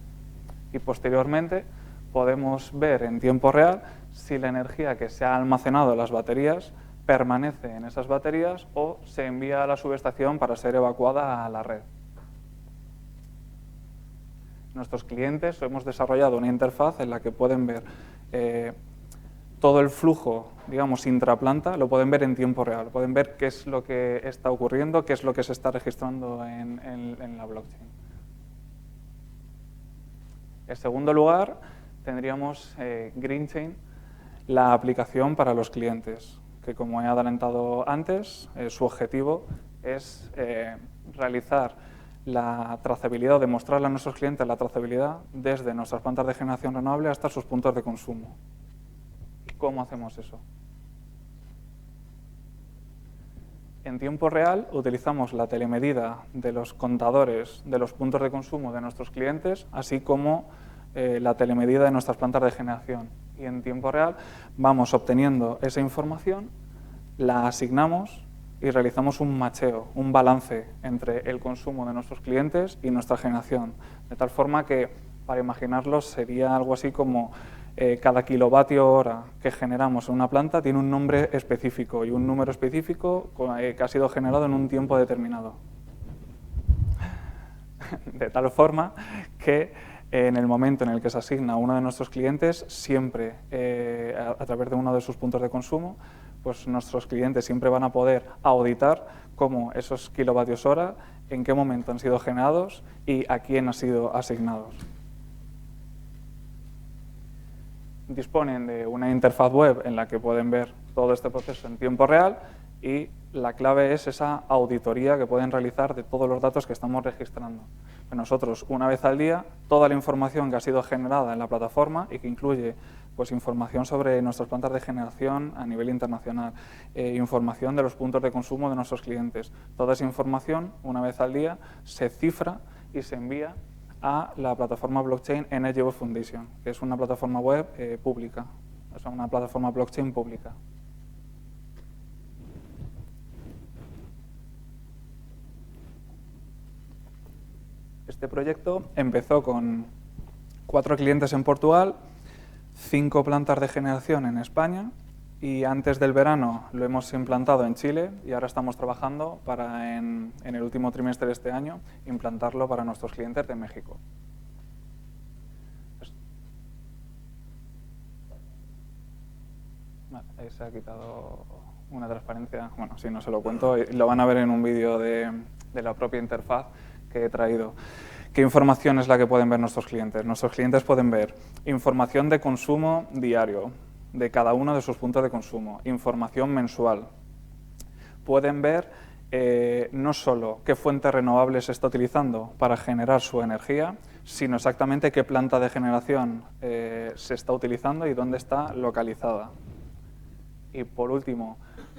Y posteriormente podemos ver en tiempo real si la energía que se ha almacenado en las baterías permanece en esas baterías o se envía a la subestación para ser evacuada a la red. Nuestros clientes hemos desarrollado una interfaz en la que pueden ver todo el flujo, digamos, intraplanta, lo pueden ver en tiempo real, pueden ver qué es lo que está ocurriendo, qué es lo que se está registrando en la blockchain. En segundo lugar, tendríamos GreenChain, la aplicación para los clientes, que como he adelantado antes, su objetivo es realizar la trazabilidad, o demostrarle a nuestros clientes la trazabilidad desde nuestras plantas de generación renovable hasta sus puntos de consumo. ¿Cómo hacemos eso? En tiempo real utilizamos la telemedida de los contadores de los puntos de consumo de nuestros clientes, así como la telemedida de nuestras plantas de generación. Y en tiempo real vamos obteniendo esa información, la asignamos y realizamos un macheo, un balance entre el consumo de nuestros clientes y nuestra generación. De tal forma que, para imaginarlo, sería algo así como cada kilovatio hora que generamos en una planta tiene un nombre específico y un número específico que ha sido generado en un tiempo determinado. De tal forma que en el momento en el que se asigna a uno de nuestros clientes, siempre a través de uno de sus puntos de consumo, pues nuestros clientes siempre van a poder auditar cómo esos kilovatios hora, en qué momento han sido generados y a quién han sido asignados. Disponen de una interfaz web en la que pueden ver todo este proceso en tiempo real y la clave es esa auditoría que pueden realizar de todos los datos que estamos registrando. Nosotros, una vez al día, toda la información que ha sido generada en la plataforma y que incluye pues, información sobre nuestras plantas de generación a nivel internacional, información de los puntos de consumo de nuestros clientes. Toda esa información, una vez al día, se cifra y se envía a la plataforma blockchain Energy Web Foundation, que es una plataforma web pública, es una plataforma blockchain pública. Este proyecto empezó con 4 clientes en Portugal, 5 plantas de generación en España y antes del verano lo hemos implantado en Chile y ahora estamos trabajando para en el último trimestre de este año implantarlo para nuestros clientes de México. Vale, ahí se ha quitado una transparencia, bueno, si no se lo cuento, lo van a ver en un vídeo de la propia interfaz que he traído. ¿Qué información es la que pueden ver nuestros clientes? Nuestros clientes pueden ver información de consumo diario de cada uno de sus puntos de consumo, información mensual. Pueden ver no solo qué fuente renovable se está utilizando para generar su energía, sino exactamente qué planta de generación se está utilizando y dónde está localizada. Y por último,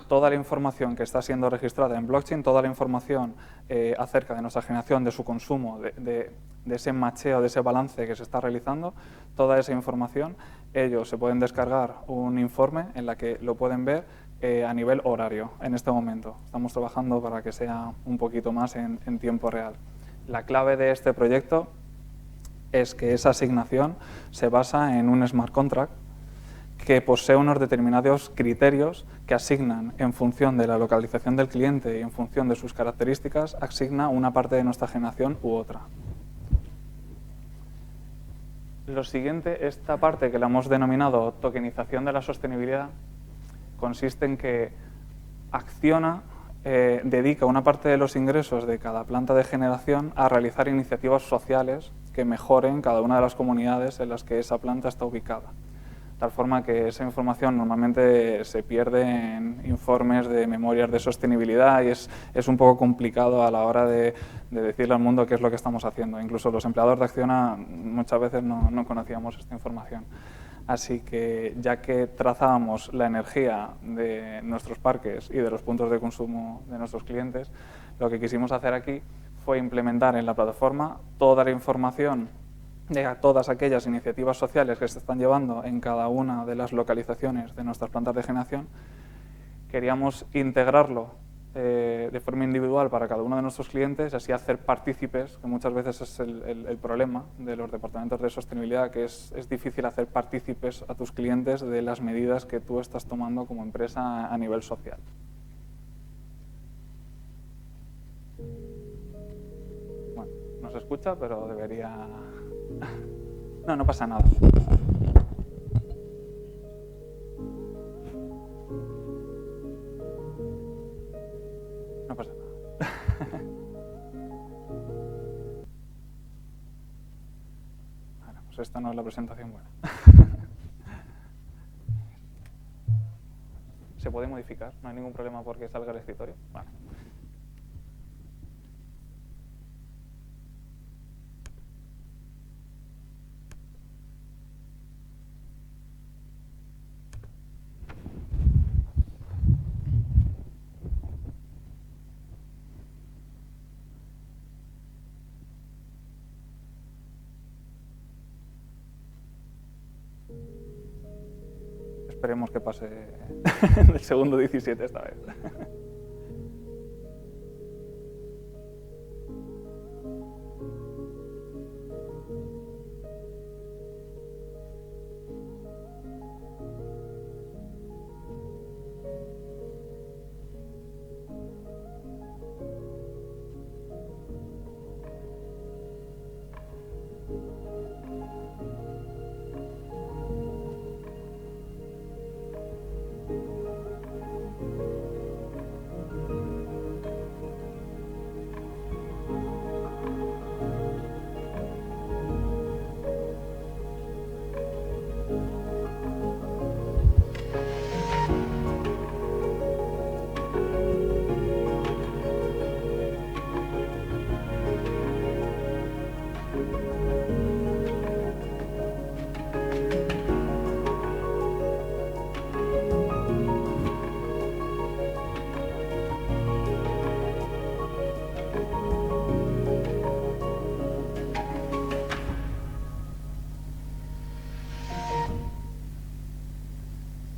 toda la información que está siendo registrada en blockchain, toda la información acerca de nuestra generación, de su consumo, de ese macheo, de ese balance que se está realizando, toda esa información, ellos se pueden descargar un informe en la que lo pueden ver a nivel horario en este momento. Estamos trabajando para que sea un poquito más en tiempo real. La clave de este proyecto es que esa asignación se basa en un smart contract que posee unos determinados criterios que asignan en función de la localización del cliente y en función de sus características, asigna una parte de nuestra generación u otra. Lo siguiente, esta parte que la hemos denominado tokenización de la sostenibilidad, consiste en que Acciona dedica una parte de los ingresos de cada planta de generación a realizar iniciativas sociales que mejoren cada una de las comunidades en las que esa planta está ubicada. De tal forma que esa información normalmente se pierde en informes de memorias de sostenibilidad y es un poco complicado a la hora de decirle al mundo qué es lo que estamos haciendo. Incluso los empleados de Acciona muchas veces no conocíamos esta información. Así que ya que trazábamos la energía de nuestros parques y de los puntos de consumo de nuestros clientes, lo que quisimos hacer aquí fue implementar en la plataforma toda la información de todas aquellas iniciativas sociales que se están llevando en cada una de las localizaciones de nuestras plantas de generación. Queríamos integrarlo de forma individual para cada uno de nuestros clientes y así hacer partícipes, que muchas veces es el problema de los departamentos de sostenibilidad, que es difícil hacer partícipes a tus clientes de las medidas que tú estás tomando como empresa a nivel social. Bueno, no se escucha, pero debería... No, no pasa nada. No pasa nada. Bueno, pues esta no es la presentación buena. ¿Se puede modificar? No hay ningún problema porque salga el escritorio. Vale. esperemos que pase el segundo 17 esta vez.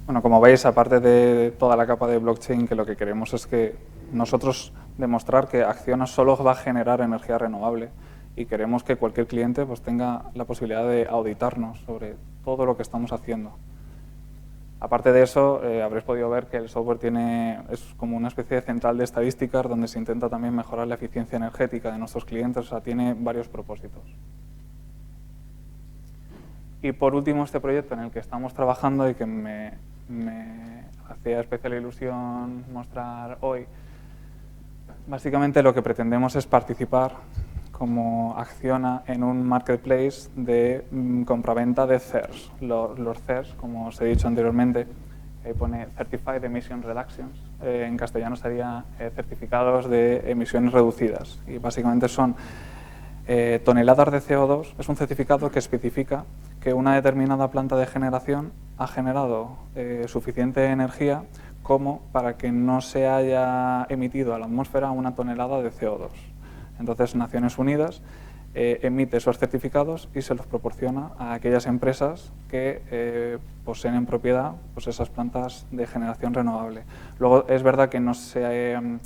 Bueno, como veis, aparte de toda la capa de blockchain, que lo que queremos es que nosotros demostrar que Acciona solo va a generar energía renovable y queremos que cualquier cliente pues, tenga la posibilidad de auditarnos sobre todo lo que estamos haciendo. Aparte de eso, habréis podido ver que el software es como una especie de central de estadísticas donde se intenta también mejorar la eficiencia energética de nuestros clientes, o sea, tiene varios propósitos. Y por último, este proyecto en el que estamos trabajando y que me hacía especial ilusión mostrar hoy, básicamente lo que pretendemos es participar como Acciona en un marketplace de compraventa de CERS. Los CERS, como os he dicho anteriormente, pone Certified Emission Reductions, en castellano sería certificados de emisiones reducidas, y básicamente son toneladas de CO2. Es un certificado que especifica que una determinada planta de generación ha generado suficiente energía como para que no se haya emitido a la atmósfera una tonelada de CO2. Entonces, Naciones Unidas emite esos certificados y se los proporciona a aquellas empresas que poseen en propiedad pues, esas plantas de generación renovable. Luego, es verdad que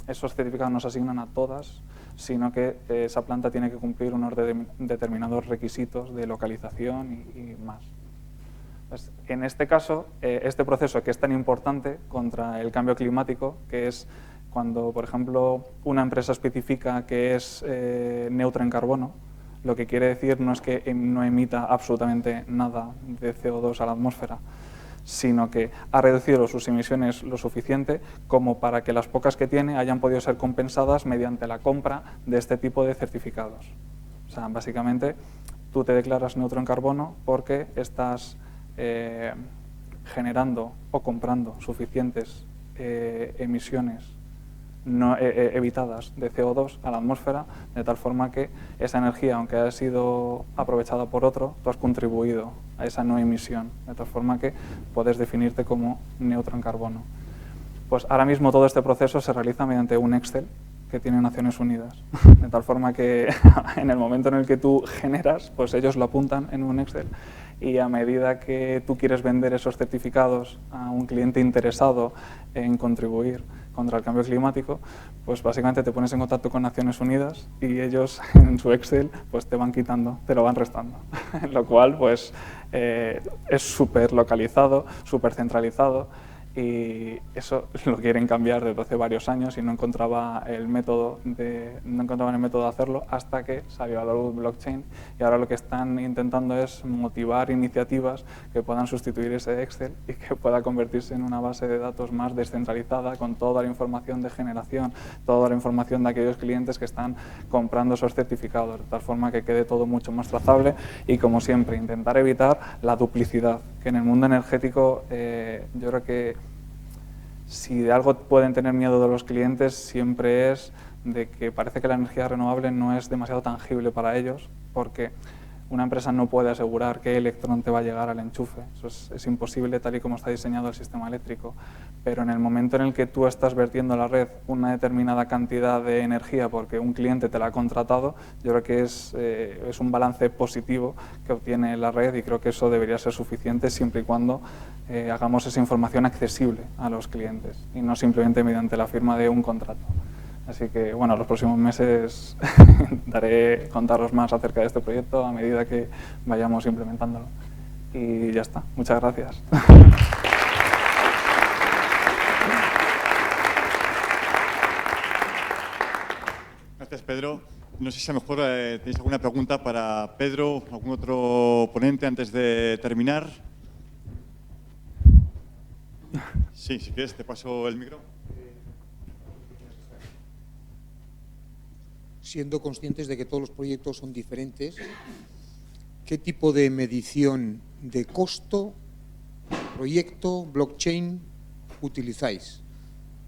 esos certificados no se asignan a todas, sino que esa planta tiene que cumplir unos determinados requisitos de localización y más. Pues, en este caso, este proceso que es tan importante contra el cambio climático, que es cuando, por ejemplo, una empresa especifica que es neutra en carbono, lo que quiere decir no es que no emita absolutamente nada de CO2 a la atmósfera, sino que ha reducido sus emisiones lo suficiente como para que las pocas que tiene hayan podido ser compensadas mediante la compra de este tipo de certificados. O sea, básicamente, tú te declaras neutro en carbono porque estás generando o comprando suficientes emisiones evitadas de CO2 a la atmósfera, de tal forma que esa energía, aunque haya sido aprovechada por otro, tú has contribuido a esa no emisión, de tal forma que puedes definirte como neutro en carbono. Pues ahora mismo todo este proceso se realiza mediante un Excel que tiene Naciones Unidas, de tal forma que en el momento en el que tú generas, pues ellos lo apuntan en un Excel, y a medida que tú quieres vender esos certificados a un cliente interesado en contribuir contra el cambio climático, pues básicamente te pones en contacto con Naciones Unidas y ellos en su Excel pues te van quitando, te lo van restando, lo cual pues es súper localizado, súper centralizado, y eso lo quieren cambiar desde hace varios años y no encontraban el método de hacerlo hasta que salió a la luz blockchain, y ahora lo que están intentando es motivar iniciativas que puedan sustituir ese Excel y que pueda convertirse en una base de datos más descentralizada con toda la información de generación, toda la información de aquellos clientes que están comprando esos certificados, de tal forma que quede todo mucho más trazable y, como siempre, intentar evitar la duplicidad, que en el mundo energético yo creo que si de algo pueden tener miedo de los clientes siempre es de que parece que la energía renovable no es demasiado tangible para ellos, porque Una empresa no puede asegurar qué electrón te va a llegar al enchufe. Eso es imposible tal y como está diseñado el sistema eléctrico. Pero en el momento en el que tú estás vertiendo a la red una determinada cantidad de energía porque un cliente te la ha contratado, yo creo que es un balance positivo que obtiene la red, y creo que eso debería ser suficiente siempre y cuando hagamos esa información accesible a los clientes y no simplemente mediante la firma de un contrato. Así que, bueno, los próximos meses intentaré contaros más acerca de este proyecto a medida que vayamos implementándolo. Y ya está. Muchas gracias. Gracias, Pedro. No sé si a lo mejor tenéis alguna pregunta para Pedro o algún otro ponente antes de terminar. Sí, si quieres, te paso el micro. Siendo conscientes de que todos los proyectos son diferentes, ¿qué tipo de medición de costo, proyecto, blockchain utilizáis?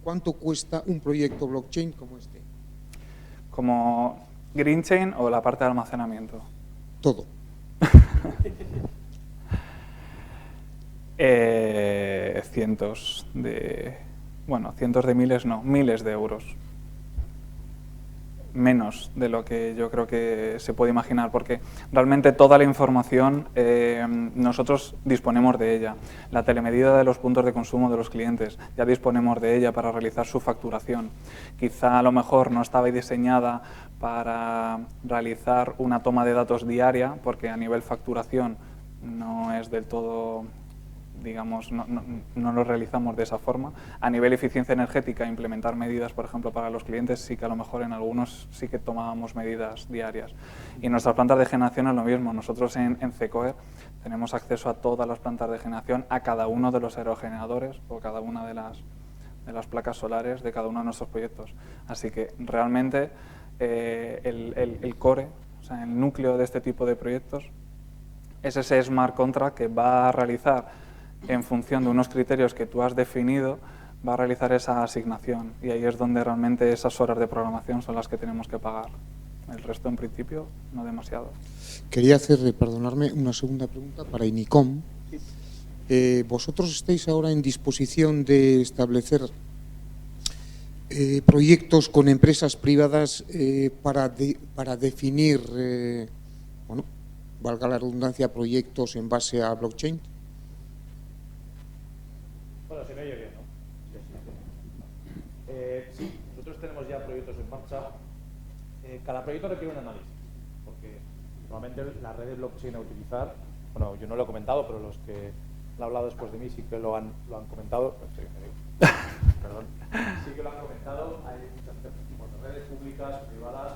¿Cuánto cuesta un proyecto blockchain como este? ¿Como Green Chain o la parte de almacenamiento? Todo. Cientos de miles, no, miles de euros. Menos de lo que yo creo que se puede imaginar, porque realmente toda la información nosotros disponemos de ella. La telemedida de los puntos de consumo de los clientes, ya disponemos de ella para realizar su facturación. Quizá a lo mejor no estaba diseñada para realizar una toma de datos diaria, porque a nivel facturación no es del todo, digamos, no lo realizamos de esa forma. A nivel eficiencia energética, implementar medidas, por ejemplo, para los clientes, sí que a lo mejor en algunos sí que tomábamos medidas diarias. Y en nuestras plantas de generación es lo mismo. Nosotros en CECOER tenemos acceso a todas las plantas de generación, a cada uno de los aerogeneradores o cada una de las placas solares de cada uno de nuestros proyectos. Así que realmente el core, o sea, el núcleo de este tipo de proyectos, es ese smart contract que va a realizar, en función de unos criterios que tú has definido, va a realizar esa asignación, y ahí es donde realmente esas horas de programación son las que tenemos que pagar. El resto, en principio, no demasiado. Quería hacer, perdonadme, una segunda pregunta para INICOM. ¿Vosotros estáis ahora en disposición de establecer proyectos con empresas privadas para definir, bueno, valga la redundancia, proyectos en base a blockchain? Bueno, se me oye bien, ¿no? Sí, nosotros tenemos ya proyectos en marcha. Cada proyecto requiere un análisis, porque normalmente la red de blockchain a utilizar, bueno, yo no lo he comentado, pero los que han hablado después de mí sí que lo han comentado. Perdón. Sí que lo han comentado. Hay muchas redes públicas, privadas,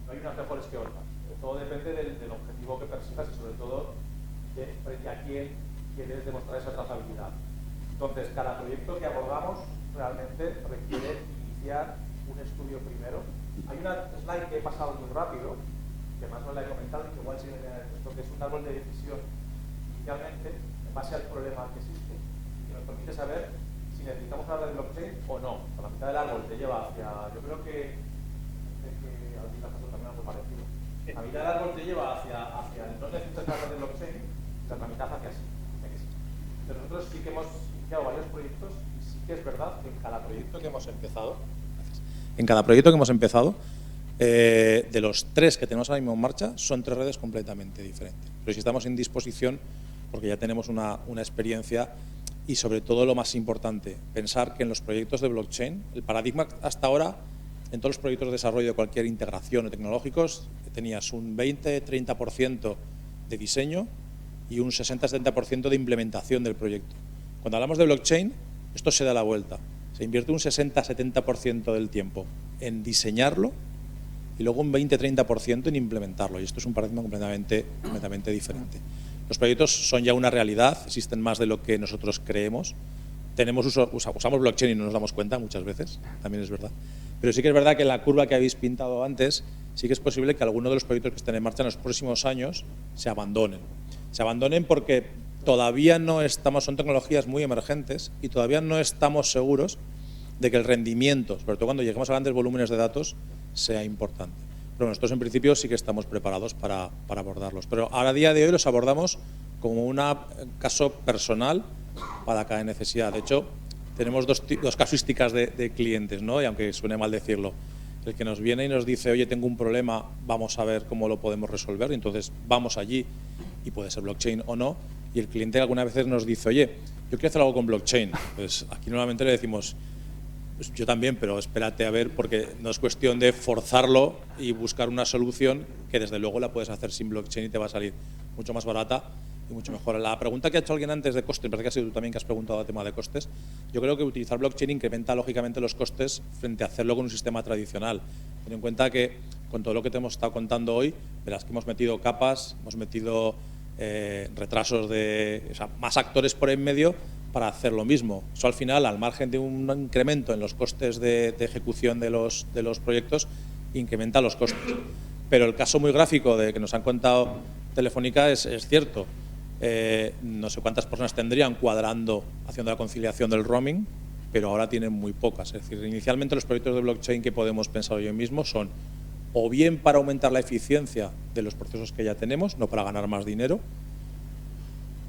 no hay unas mejores que otras. Todo depende del objetivo que persigas y sobre todo de frente a quién quieres demostrar esa trazabilidad. Entonces, cada proyecto que abordamos realmente requiere iniciar un estudio primero. Hay una slide que he pasado muy rápido, que más no la he comentado, y que igual sí esto, que es un árbol de decisión inicialmente en base al problema que existe, que nos permite saber si necesitamos una red de blockchain o no. La mitad del árbol te lleva hacia, yo creo que al final también algo parecido. La mitad del árbol te lleva hacia el no necesitas una red de blockchain, la otra mitad hacia sí. Pero nosotros sí que hemos iniciado varios proyectos y sí que es verdad que en cada proyecto que hemos empezado, de los 3 que tenemos ahora mismo en marcha, son 3 redes completamente diferentes. Pero si estamos en disposición, porque ya tenemos una experiencia y sobre todo lo más importante, pensar que en los proyectos de blockchain, el paradigma hasta ahora, en todos los proyectos de desarrollo de cualquier integración o tecnológicos, tenías un 20-30% de diseño y un 60-70% de implementación del proyecto. Cuando hablamos de blockchain, esto se da la vuelta. Se invierte un 60-70% del tiempo en diseñarlo y luego un 20-30% en implementarlo. Y esto es un paradigma completamente diferente. Los proyectos son ya una realidad, existen más de lo que nosotros creemos. Usamos blockchain y no nos damos cuenta muchas veces, también es verdad. Pero sí que es verdad que en la curva que habéis pintado antes, sí que es posible que algunos de los proyectos que estén en marcha en los próximos años se abandonen. Se abandonen porque todavía no estamos, son tecnologías muy emergentes y todavía no estamos seguros de que el rendimiento, sobre todo cuando lleguemos a grandes volúmenes de datos, sea importante. pero nosotros en principio sí que estamos preparados para abordarlos. Pero ahora a día de hoy los abordamos como un caso personal para cada necesidad. De hecho, tenemos dos casuísticas de clientes, ¿no? Y aunque suene mal decirlo, el que nos viene y nos dice, oye, tengo un problema, vamos a ver cómo lo podemos resolver, y entonces vamos allí, y puede ser blockchain o no, y el cliente algunas veces nos dice, oye, yo quiero hacer algo con blockchain. Pues aquí normalmente le decimos, pues yo también, pero espérate a ver, porque no es cuestión de forzarlo y buscar una solución que desde luego la puedes hacer sin blockchain y te va a salir mucho más barata y mucho mejor. La pregunta que ha hecho alguien antes de costes, parece que has sido tú también que has preguntado el tema de costes, yo creo que utilizar blockchain incrementa lógicamente los costes frente a hacerlo con un sistema tradicional. Ten en cuenta que con todo lo que te hemos estado contando hoy, verás que hemos metido capas, hemos metido retrasos más actores por en medio para hacer lo mismo. Eso al final, al margen de un incremento en los costes de ejecución de los proyectos, incrementa los costes. Pero el caso muy gráfico de que nos han contado Telefónica es cierto. No sé cuántas personas tendrían cuadrando, haciendo la conciliación del roaming, pero ahora tienen muy pocas. Es decir, inicialmente los proyectos de blockchain que podemos pensar hoy mismo son o bien para aumentar la eficiencia de los procesos que ya tenemos, no para ganar más dinero,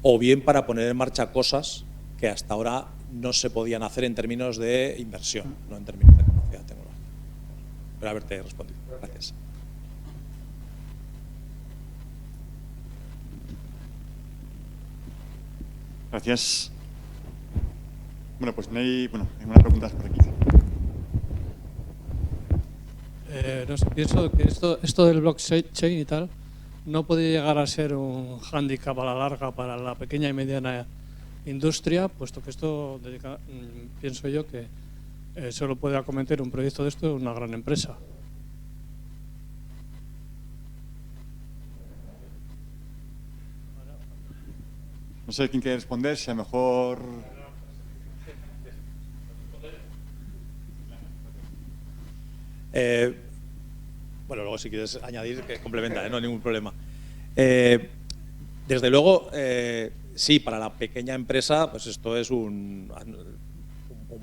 o bien para poner en marcha cosas que hasta ahora no se podían hacer en términos de inversión, no en términos de capacidad tecnológica. Espero haberte respondido. Gracias. Gracias. Bueno, pues no hay, hay unas preguntas por aquí. No sé, pienso que esto del blockchain y tal no puede llegar a ser un hándicap a la larga para la pequeña y mediana industria, puesto que esto pienso yo que solo puede acometer un proyecto de esto una gran empresa. No sé quién quiere responder, si a lo mejor... Bueno, luego si quieres añadir, que complementa, no hay ningún problema. Desde luego, sí, para la pequeña empresa, pues esto es un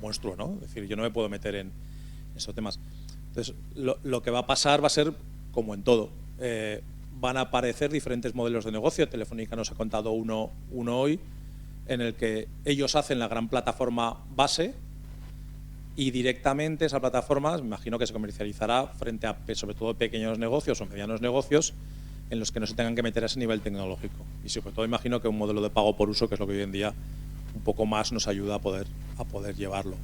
monstruo, ¿no? Es decir, yo no me puedo meter en esos temas. Entonces, lo que va a pasar va a ser como en todo. Van a aparecer diferentes modelos de negocio. Telefónica nos ha contado uno hoy, en el que ellos hacen la gran plataforma base y directamente esa plataforma, me imagino que se comercializará frente a, sobre todo, pequeños negocios o medianos negocios en los que no se tengan que meter a ese nivel tecnológico. Y sobre todo imagino que un modelo de pago por uso, que es lo que hoy en día un poco más nos ayuda a poder llevarlo.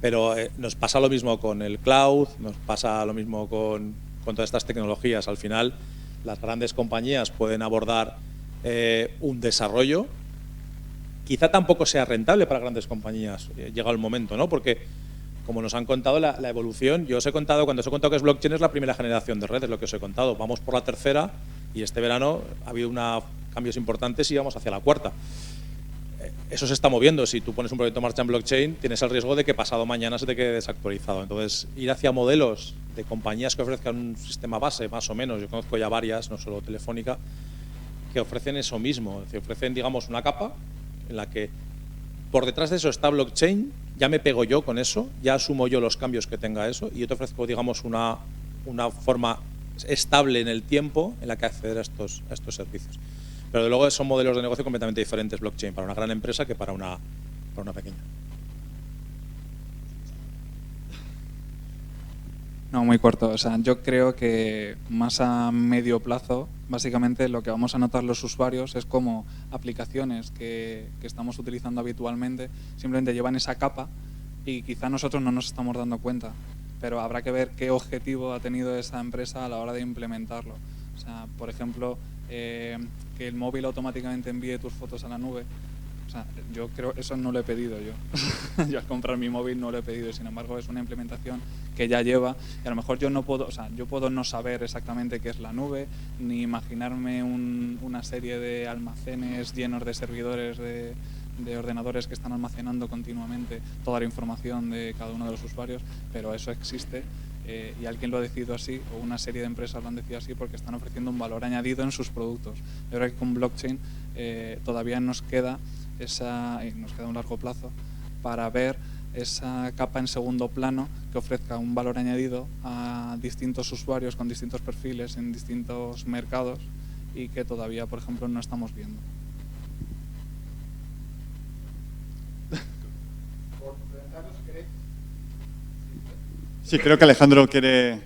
Pero nos pasa lo mismo con el cloud, nos pasa lo mismo con todas estas tecnologías. Al final, las grandes compañías pueden abordar un desarrollo. Quizá tampoco sea rentable para grandes compañías, llega el momento, ¿no? Porque, como nos han contado, la evolución, cuando os he contado que es blockchain, es la primera generación de redes, lo que os he contado. Vamos por la tercera y este verano ha habido cambios importantes y vamos hacia la cuarta. Eso se está moviendo. Si tú pones un proyecto en marcha en blockchain, tienes el riesgo de que pasado mañana se te quede desactualizado. Entonces, ir hacia modelos de compañías que ofrezcan un sistema base, más o menos, yo conozco ya varias, no solo Telefónica, que ofrecen eso mismo. Es decir, ofrecen, digamos, una capa en la que por detrás de eso está blockchain, ya me pego yo con eso, ya asumo yo los cambios que tenga eso y yo te ofrezco, digamos, una forma estable en el tiempo en la que acceder a estos servicios. Pero de luego son modelos de negocio completamente diferentes, blockchain, para una gran empresa que para una pequeña. No, muy corto. O sea, yo creo que más a medio plazo, básicamente lo que vamos a notar los usuarios es como aplicaciones que estamos utilizando habitualmente simplemente llevan esa capa y quizá nosotros no nos estamos dando cuenta, pero habrá que ver qué objetivo ha tenido esa empresa a la hora de implementarlo. O sea, por ejemplo, que el móvil automáticamente envíe tus fotos a la nube. O sea, yo creo eso no lo he pedido yo. Yo al comprar mi móvil no lo he pedido, sin embargo es una implementación que ya lleva y a lo mejor yo no puedo, o sea, yo puedo no saber exactamente qué es la nube, ni imaginarme una serie de almacenes llenos de servidores de ordenadores que están almacenando continuamente toda la información de cada uno de los usuarios, pero eso existe. Y alguien lo ha decidido así, o una serie de empresas lo han decidido así porque están ofreciendo un valor añadido en sus productos. Yo creo que con blockchain todavía nos queda un largo plazo para ver esa capa en segundo plano que ofrezca un valor añadido a distintos usuarios con distintos perfiles en distintos mercados y que todavía, por ejemplo, no estamos viendo. Sí, creo que Alejandro quiere...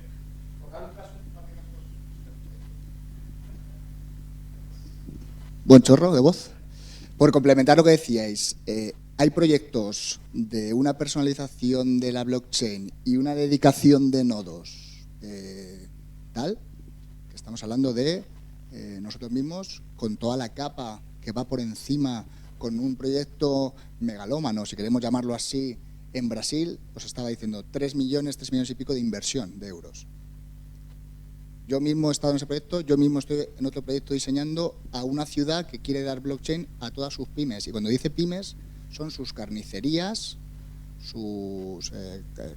Buen chorro de voz. Por complementar lo que decíais, hay proyectos de una personalización de la blockchain y una dedicación de nodos tal, que estamos hablando de nosotros mismos, con toda la capa que va por encima, con un proyecto megalómano, si queremos llamarlo así, en Brasil, os estaba diciendo 3 millones y pico de inversión de euros. Yo mismo he estado en ese proyecto, yo mismo estoy en otro proyecto diseñando a una ciudad que quiere dar blockchain a todas sus pymes. Y cuando dice pymes, son sus carnicerías, sus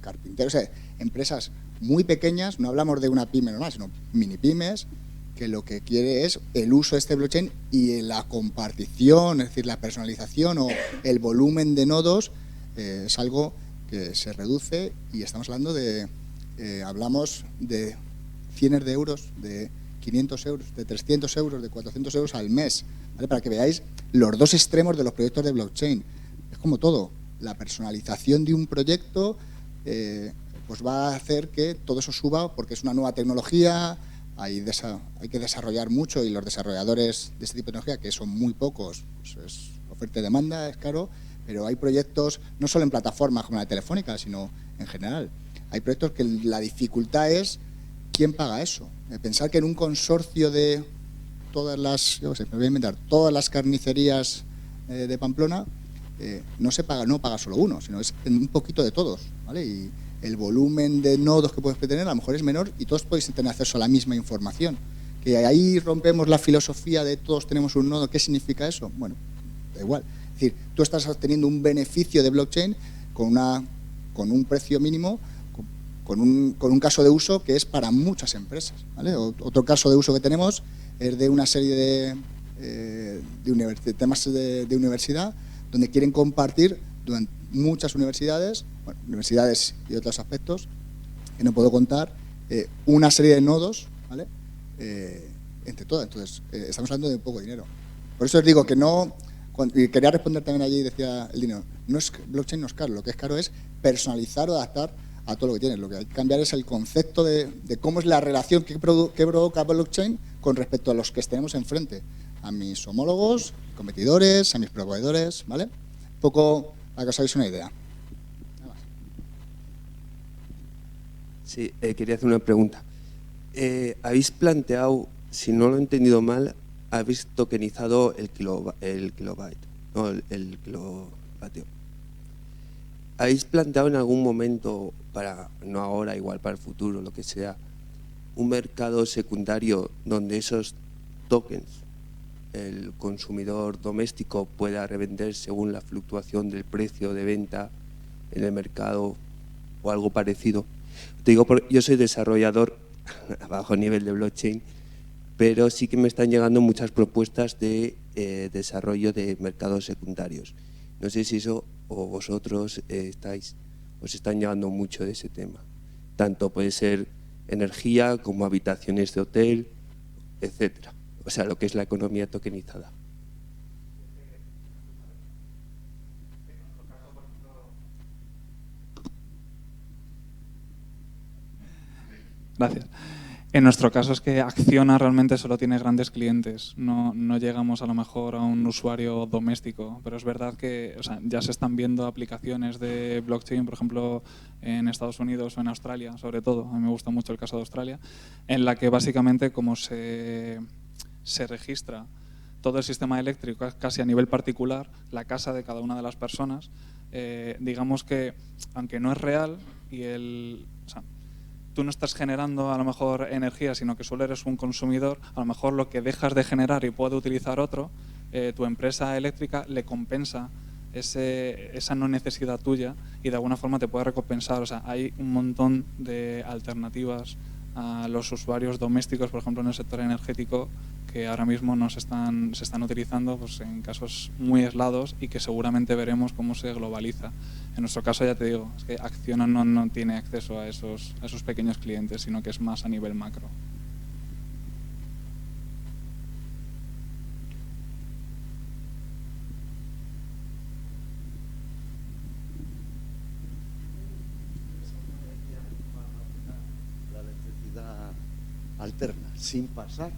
carpinteros, empresas muy pequeñas, no hablamos de una pyme normal, sino mini pymes, que lo que quiere es el uso de este blockchain y la compartición, es decir, la personalización o el volumen de nodos, es algo que se reduce y estamos hablando de, hablamos de cienes de euros, de 500 euros, de 300 euros, de 400 euros al mes, ¿vale? Para que veáis los dos extremos de los proyectos de blockchain. Es como todo, la personalización de un proyecto pues va a hacer que todo eso suba porque es una nueva tecnología, hay que desarrollar mucho y los desarrolladores de este tipo de tecnología, que son muy pocos, pues es oferta y demanda, es caro, pero hay proyectos, no solo en plataformas como la de Telefónica, sino en general. Hay proyectos que la dificultad es ¿quién paga eso? Pensar que en un consorcio de todas las, yo sé, me voy a inventar, todas las carnicerías de Pamplona, no paga solo uno, sino es un poquito de todos, ¿vale? Y el volumen de nodos que puedes tener a lo mejor es menor y todos podéis tener acceso a la misma información. Que ahí rompemos la filosofía de todos tenemos un nodo, ¿qué significa eso? Bueno, da igual. Es decir, tú estás obteniendo un beneficio de blockchain con un precio mínimo, con un caso de uso que es para muchas empresas, ¿vale? Otro caso de uso que tenemos es de una serie de temas de universidad donde quieren compartir durante muchas universidades, bueno, universidades y otros aspectos que no puedo contar, una serie de nodos, ¿vale? Entre todas. Entonces, estamos hablando de poco dinero. Por eso os digo que no... Y quería responder también allí, decía el dinero, blockchain no es caro, lo que es caro es personalizar o adaptar a todo lo que tienes. Lo que hay que cambiar es el concepto de cómo es la relación que provoca blockchain con respecto a los que tenemos enfrente, a mis homólogos, competidores, a mis proveedores, ¿vale? Un poco para que os hagáis una idea. Sí, quería hacer una pregunta. Habéis planteado, si no lo he entendido mal, habéis tokenizado el kilobyte, no el kilovatio. ¿Habéis planteado en algún momento, no ahora, igual para el futuro, lo que sea, un mercado secundario donde esos tokens el consumidor doméstico pueda revender según la fluctuación del precio de venta en el mercado o algo parecido? Te digo, porque yo soy desarrollador a bajo nivel de blockchain, pero sí que me están llegando muchas propuestas de desarrollo de mercados secundarios. No sé si eso o vosotros os están llegando mucho de ese tema. Tanto puede ser energía como habitaciones de hotel, etcétera. O sea, lo que es la economía tokenizada. Gracias. En nuestro caso es que Acciona realmente solo tiene grandes clientes, no llegamos a lo mejor a un usuario doméstico, pero es verdad que ya se están viendo aplicaciones de blockchain, por ejemplo, en Estados Unidos o en Australia, sobre todo, a mí me gusta mucho el caso de Australia, en la que básicamente como se registra todo el sistema eléctrico casi a nivel particular, la casa de cada una de las personas, digamos que, aunque no es real y tú no estás generando a lo mejor energía, sino que solo eres un consumidor, a lo mejor lo que dejas de generar y puede utilizar otro, tu empresa eléctrica le compensa esa no necesidad tuya y de alguna forma te puede recompensar. O sea, hay un montón de alternativas a los usuarios domésticos, por ejemplo, en el sector energético, que ahora mismo se están utilizando pues, en casos muy aislados y que seguramente veremos cómo se globaliza. En nuestro caso, ya te digo, es que Acciona no tiene acceso a esos pequeños clientes, sino que es más a nivel macro. La electricidad alterna, sin pasar.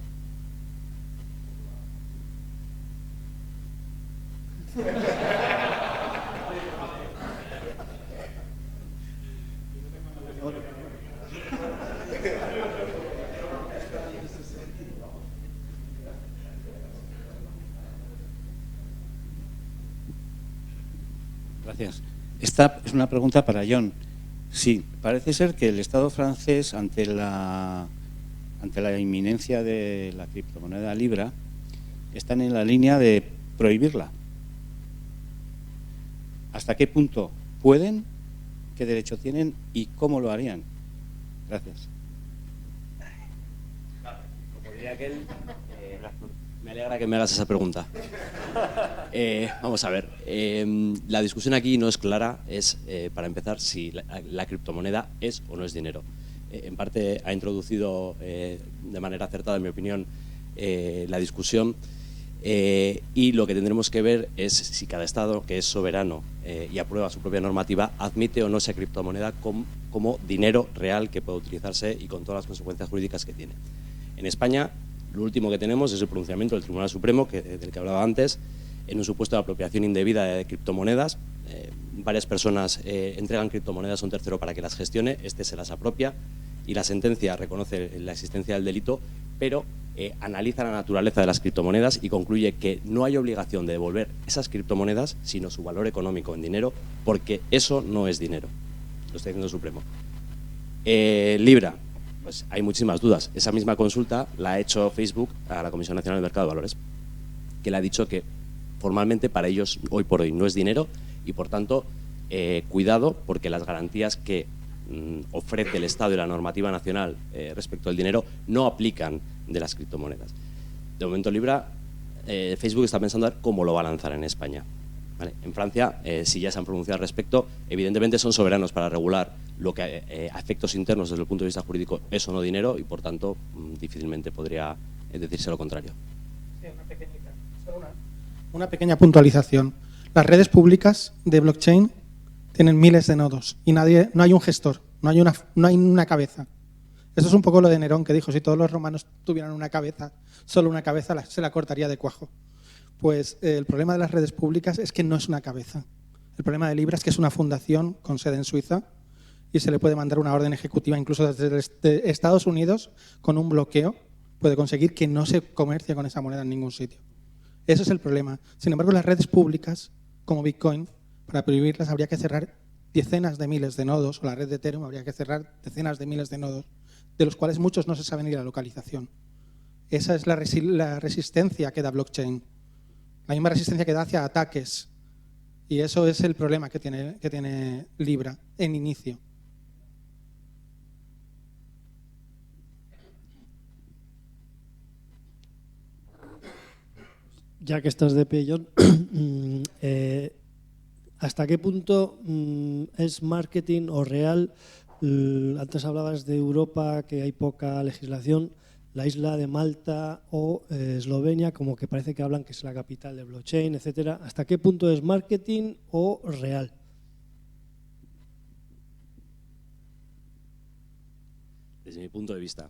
Gracias. Esta es una pregunta para John. Sí, parece ser que el Estado francés, ante la inminencia de la criptomoneda Libra, están en la línea de prohibirla. ¿Hasta qué punto pueden? ¿Qué derecho tienen? ¿Y cómo lo harían? Gracias. Como diría aquel, me alegra que me hagas esa pregunta. Vamos a ver, la discusión aquí no es clara, es para empezar si la criptomoneda es o no es dinero. En parte ha introducido de manera acertada, en mi opinión, la discusión y lo que tendremos que ver es si cada Estado que es soberano y aprueba su propia normativa admite o no esa criptomoneda como dinero real que puede utilizarse y con todas las consecuencias jurídicas que tiene. En España, lo último que tenemos es el pronunciamiento del Tribunal Supremo, del que hablaba antes, en un supuesto de apropiación indebida de criptomonedas. Varias personas entregan criptomonedas a un tercero para que las gestione, este se las apropia y la sentencia reconoce la existencia del delito, pero analiza la naturaleza de las criptomonedas y concluye que no hay obligación de devolver esas criptomonedas, sino su valor económico en dinero, porque eso no es dinero. Lo está diciendo el Supremo. Libra, pues hay muchísimas dudas. Esa misma consulta la ha hecho Facebook a la Comisión Nacional del Mercado de Valores, que le ha dicho que formalmente para ellos hoy por hoy no es dinero y por tanto cuidado, porque las garantías que ofrece el Estado y la normativa nacional respecto al dinero no aplican de las criptomonedas. De momento Libra, Facebook está pensando a ver cómo lo va a lanzar en España. ¿Vale? En Francia, si ya se han pronunciado al respecto, evidentemente son soberanos para regular lo que a efectos internos desde el punto de vista jurídico es o no dinero y por tanto difícilmente podría decirse lo contrario. Sí, una pequeña puntualización. Las redes públicas de blockchain tienen miles de nodos y no hay un gestor, no hay una cabeza. Eso es un poco lo de Nerón, que dijo, si todos los romanos tuvieran una cabeza, solo una cabeza se la cortaría de cuajo. Pues el problema de las redes públicas es que no es una cabeza. El problema de Libra es que es una fundación con sede en Suiza y se le puede mandar una orden ejecutiva incluso desde Estados Unidos con un bloqueo, puede conseguir que no se comercie con esa moneda en ningún sitio. Eso es el problema. Sin embargo, las redes públicas, como Bitcoin, para prohibirlas habría que cerrar decenas de miles de nodos, o la red de Ethereum habría que cerrar decenas de miles de nodos, de los cuales muchos no se saben ni la localización. Esa es la resistencia que da blockchain. La misma resistencia que da hacia ataques. Y eso es el problema que tiene Libra en inicio. Ya que estás de pie, John, ¿hasta qué punto es marketing o real? Antes hablabas de Europa, que hay poca legislación. La isla de Malta o Eslovenia, como que parece que hablan que es la capital de blockchain, etcétera. ¿Hasta qué punto es marketing o real? Desde mi punto de vista,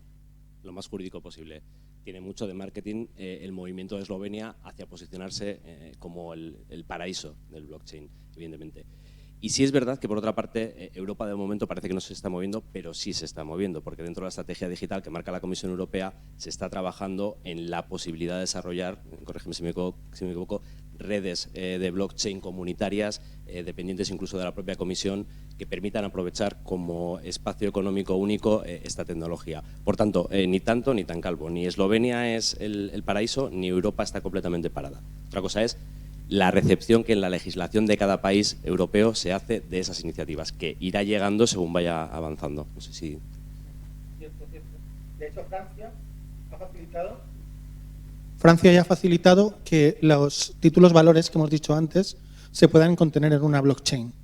lo más jurídico posible. Tiene mucho de marketing el movimiento de Eslovenia hacia posicionarse como el paraíso del blockchain, evidentemente. Y sí es verdad que, por otra parte, Europa de momento parece que no se está moviendo, pero sí se está moviendo, porque dentro de la estrategia digital que marca la Comisión Europea se está trabajando en la posibilidad de desarrollar, corrígeme si me equivoco, redes de blockchain comunitarias, dependientes incluso de la propia Comisión, que permitan aprovechar como espacio económico único esta tecnología. Por tanto, ni tanto ni tan calvo. Ni Eslovenia es el paraíso, ni Europa está completamente parada. Otra cosa es la recepción que en la legislación de cada país europeo se hace de esas iniciativas, que irá llegando según vaya avanzando. No sé si... Cierto. De hecho, Francia ha facilitado Francia ya ha facilitado que los títulos valores que hemos dicho antes se puedan contener en una blockchain.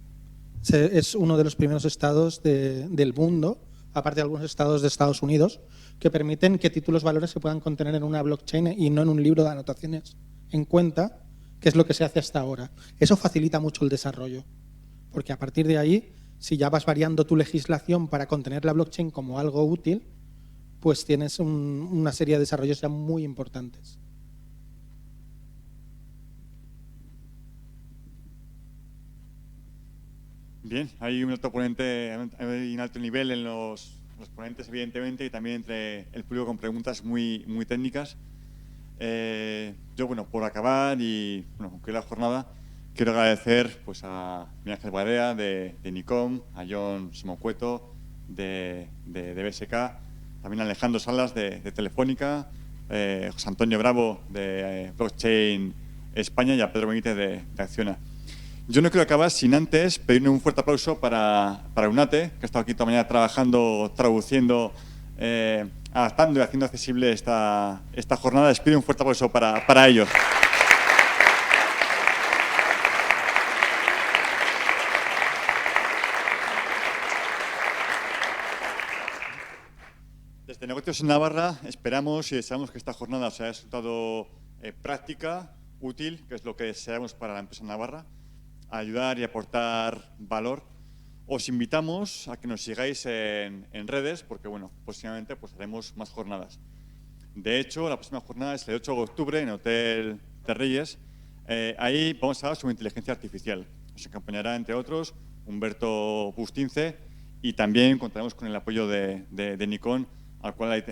Es uno de los primeros estados del mundo, aparte de algunos estados de Estados Unidos, que permiten que títulos valores se puedan contener en una blockchain y no en un libro de anotaciones en cuenta, que es lo que se hace hasta ahora. Eso facilita mucho el desarrollo, porque a partir de ahí, si ya vas variando tu legislación para contener la blockchain como algo útil, pues tienes una serie de desarrollos ya muy importantes. Bien, hay un alto ponente, hay un alto nivel en los ponentes, evidentemente, y también entre el público con preguntas muy técnicas. Yo, bueno, por acabar y concluir la jornada, quiero agradecer pues, a Miguel Ángel Barea de Nicom, a Jon Simocueto de BSK, también a Alejandro Salas de Telefónica, José Antonio Bravo de Blockchain España y a Pedro Benítez de Acciona. Yo no quiero acabar sin antes pedirle un fuerte aplauso para UNATE, que ha estado aquí toda la mañana trabajando, traduciendo, adaptando y haciendo accesible esta jornada. Les pido un fuerte aplauso para ellos. Desde Negocios en Navarra esperamos y deseamos que esta jornada os haya resultado práctica, útil, que es lo que deseamos para la empresa Navarra, ayudar y aportar valor. Os invitamos a que nos sigáis en redes porque, bueno, próximamente pues, haremos más jornadas. De hecho, la próxima jornada es el 8 de octubre en el Hotel de Reyes. Ahí vamos a hablar sobre inteligencia artificial. Nos acompañará, entre otros, Humberto Bustince y también contaremos con el apoyo de Nikon, al cual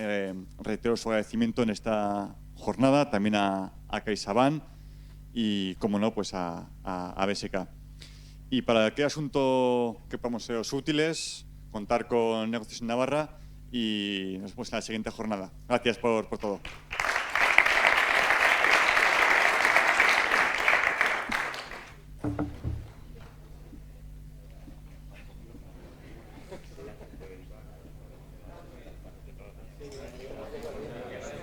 reitero su agradecimiento en esta jornada, también a CaixaBank y, como no, pues a BSK. Y para aquel asunto que podamos seros útiles, contar con Negocios en Navarra y nos vemos en la siguiente jornada. Gracias por todo.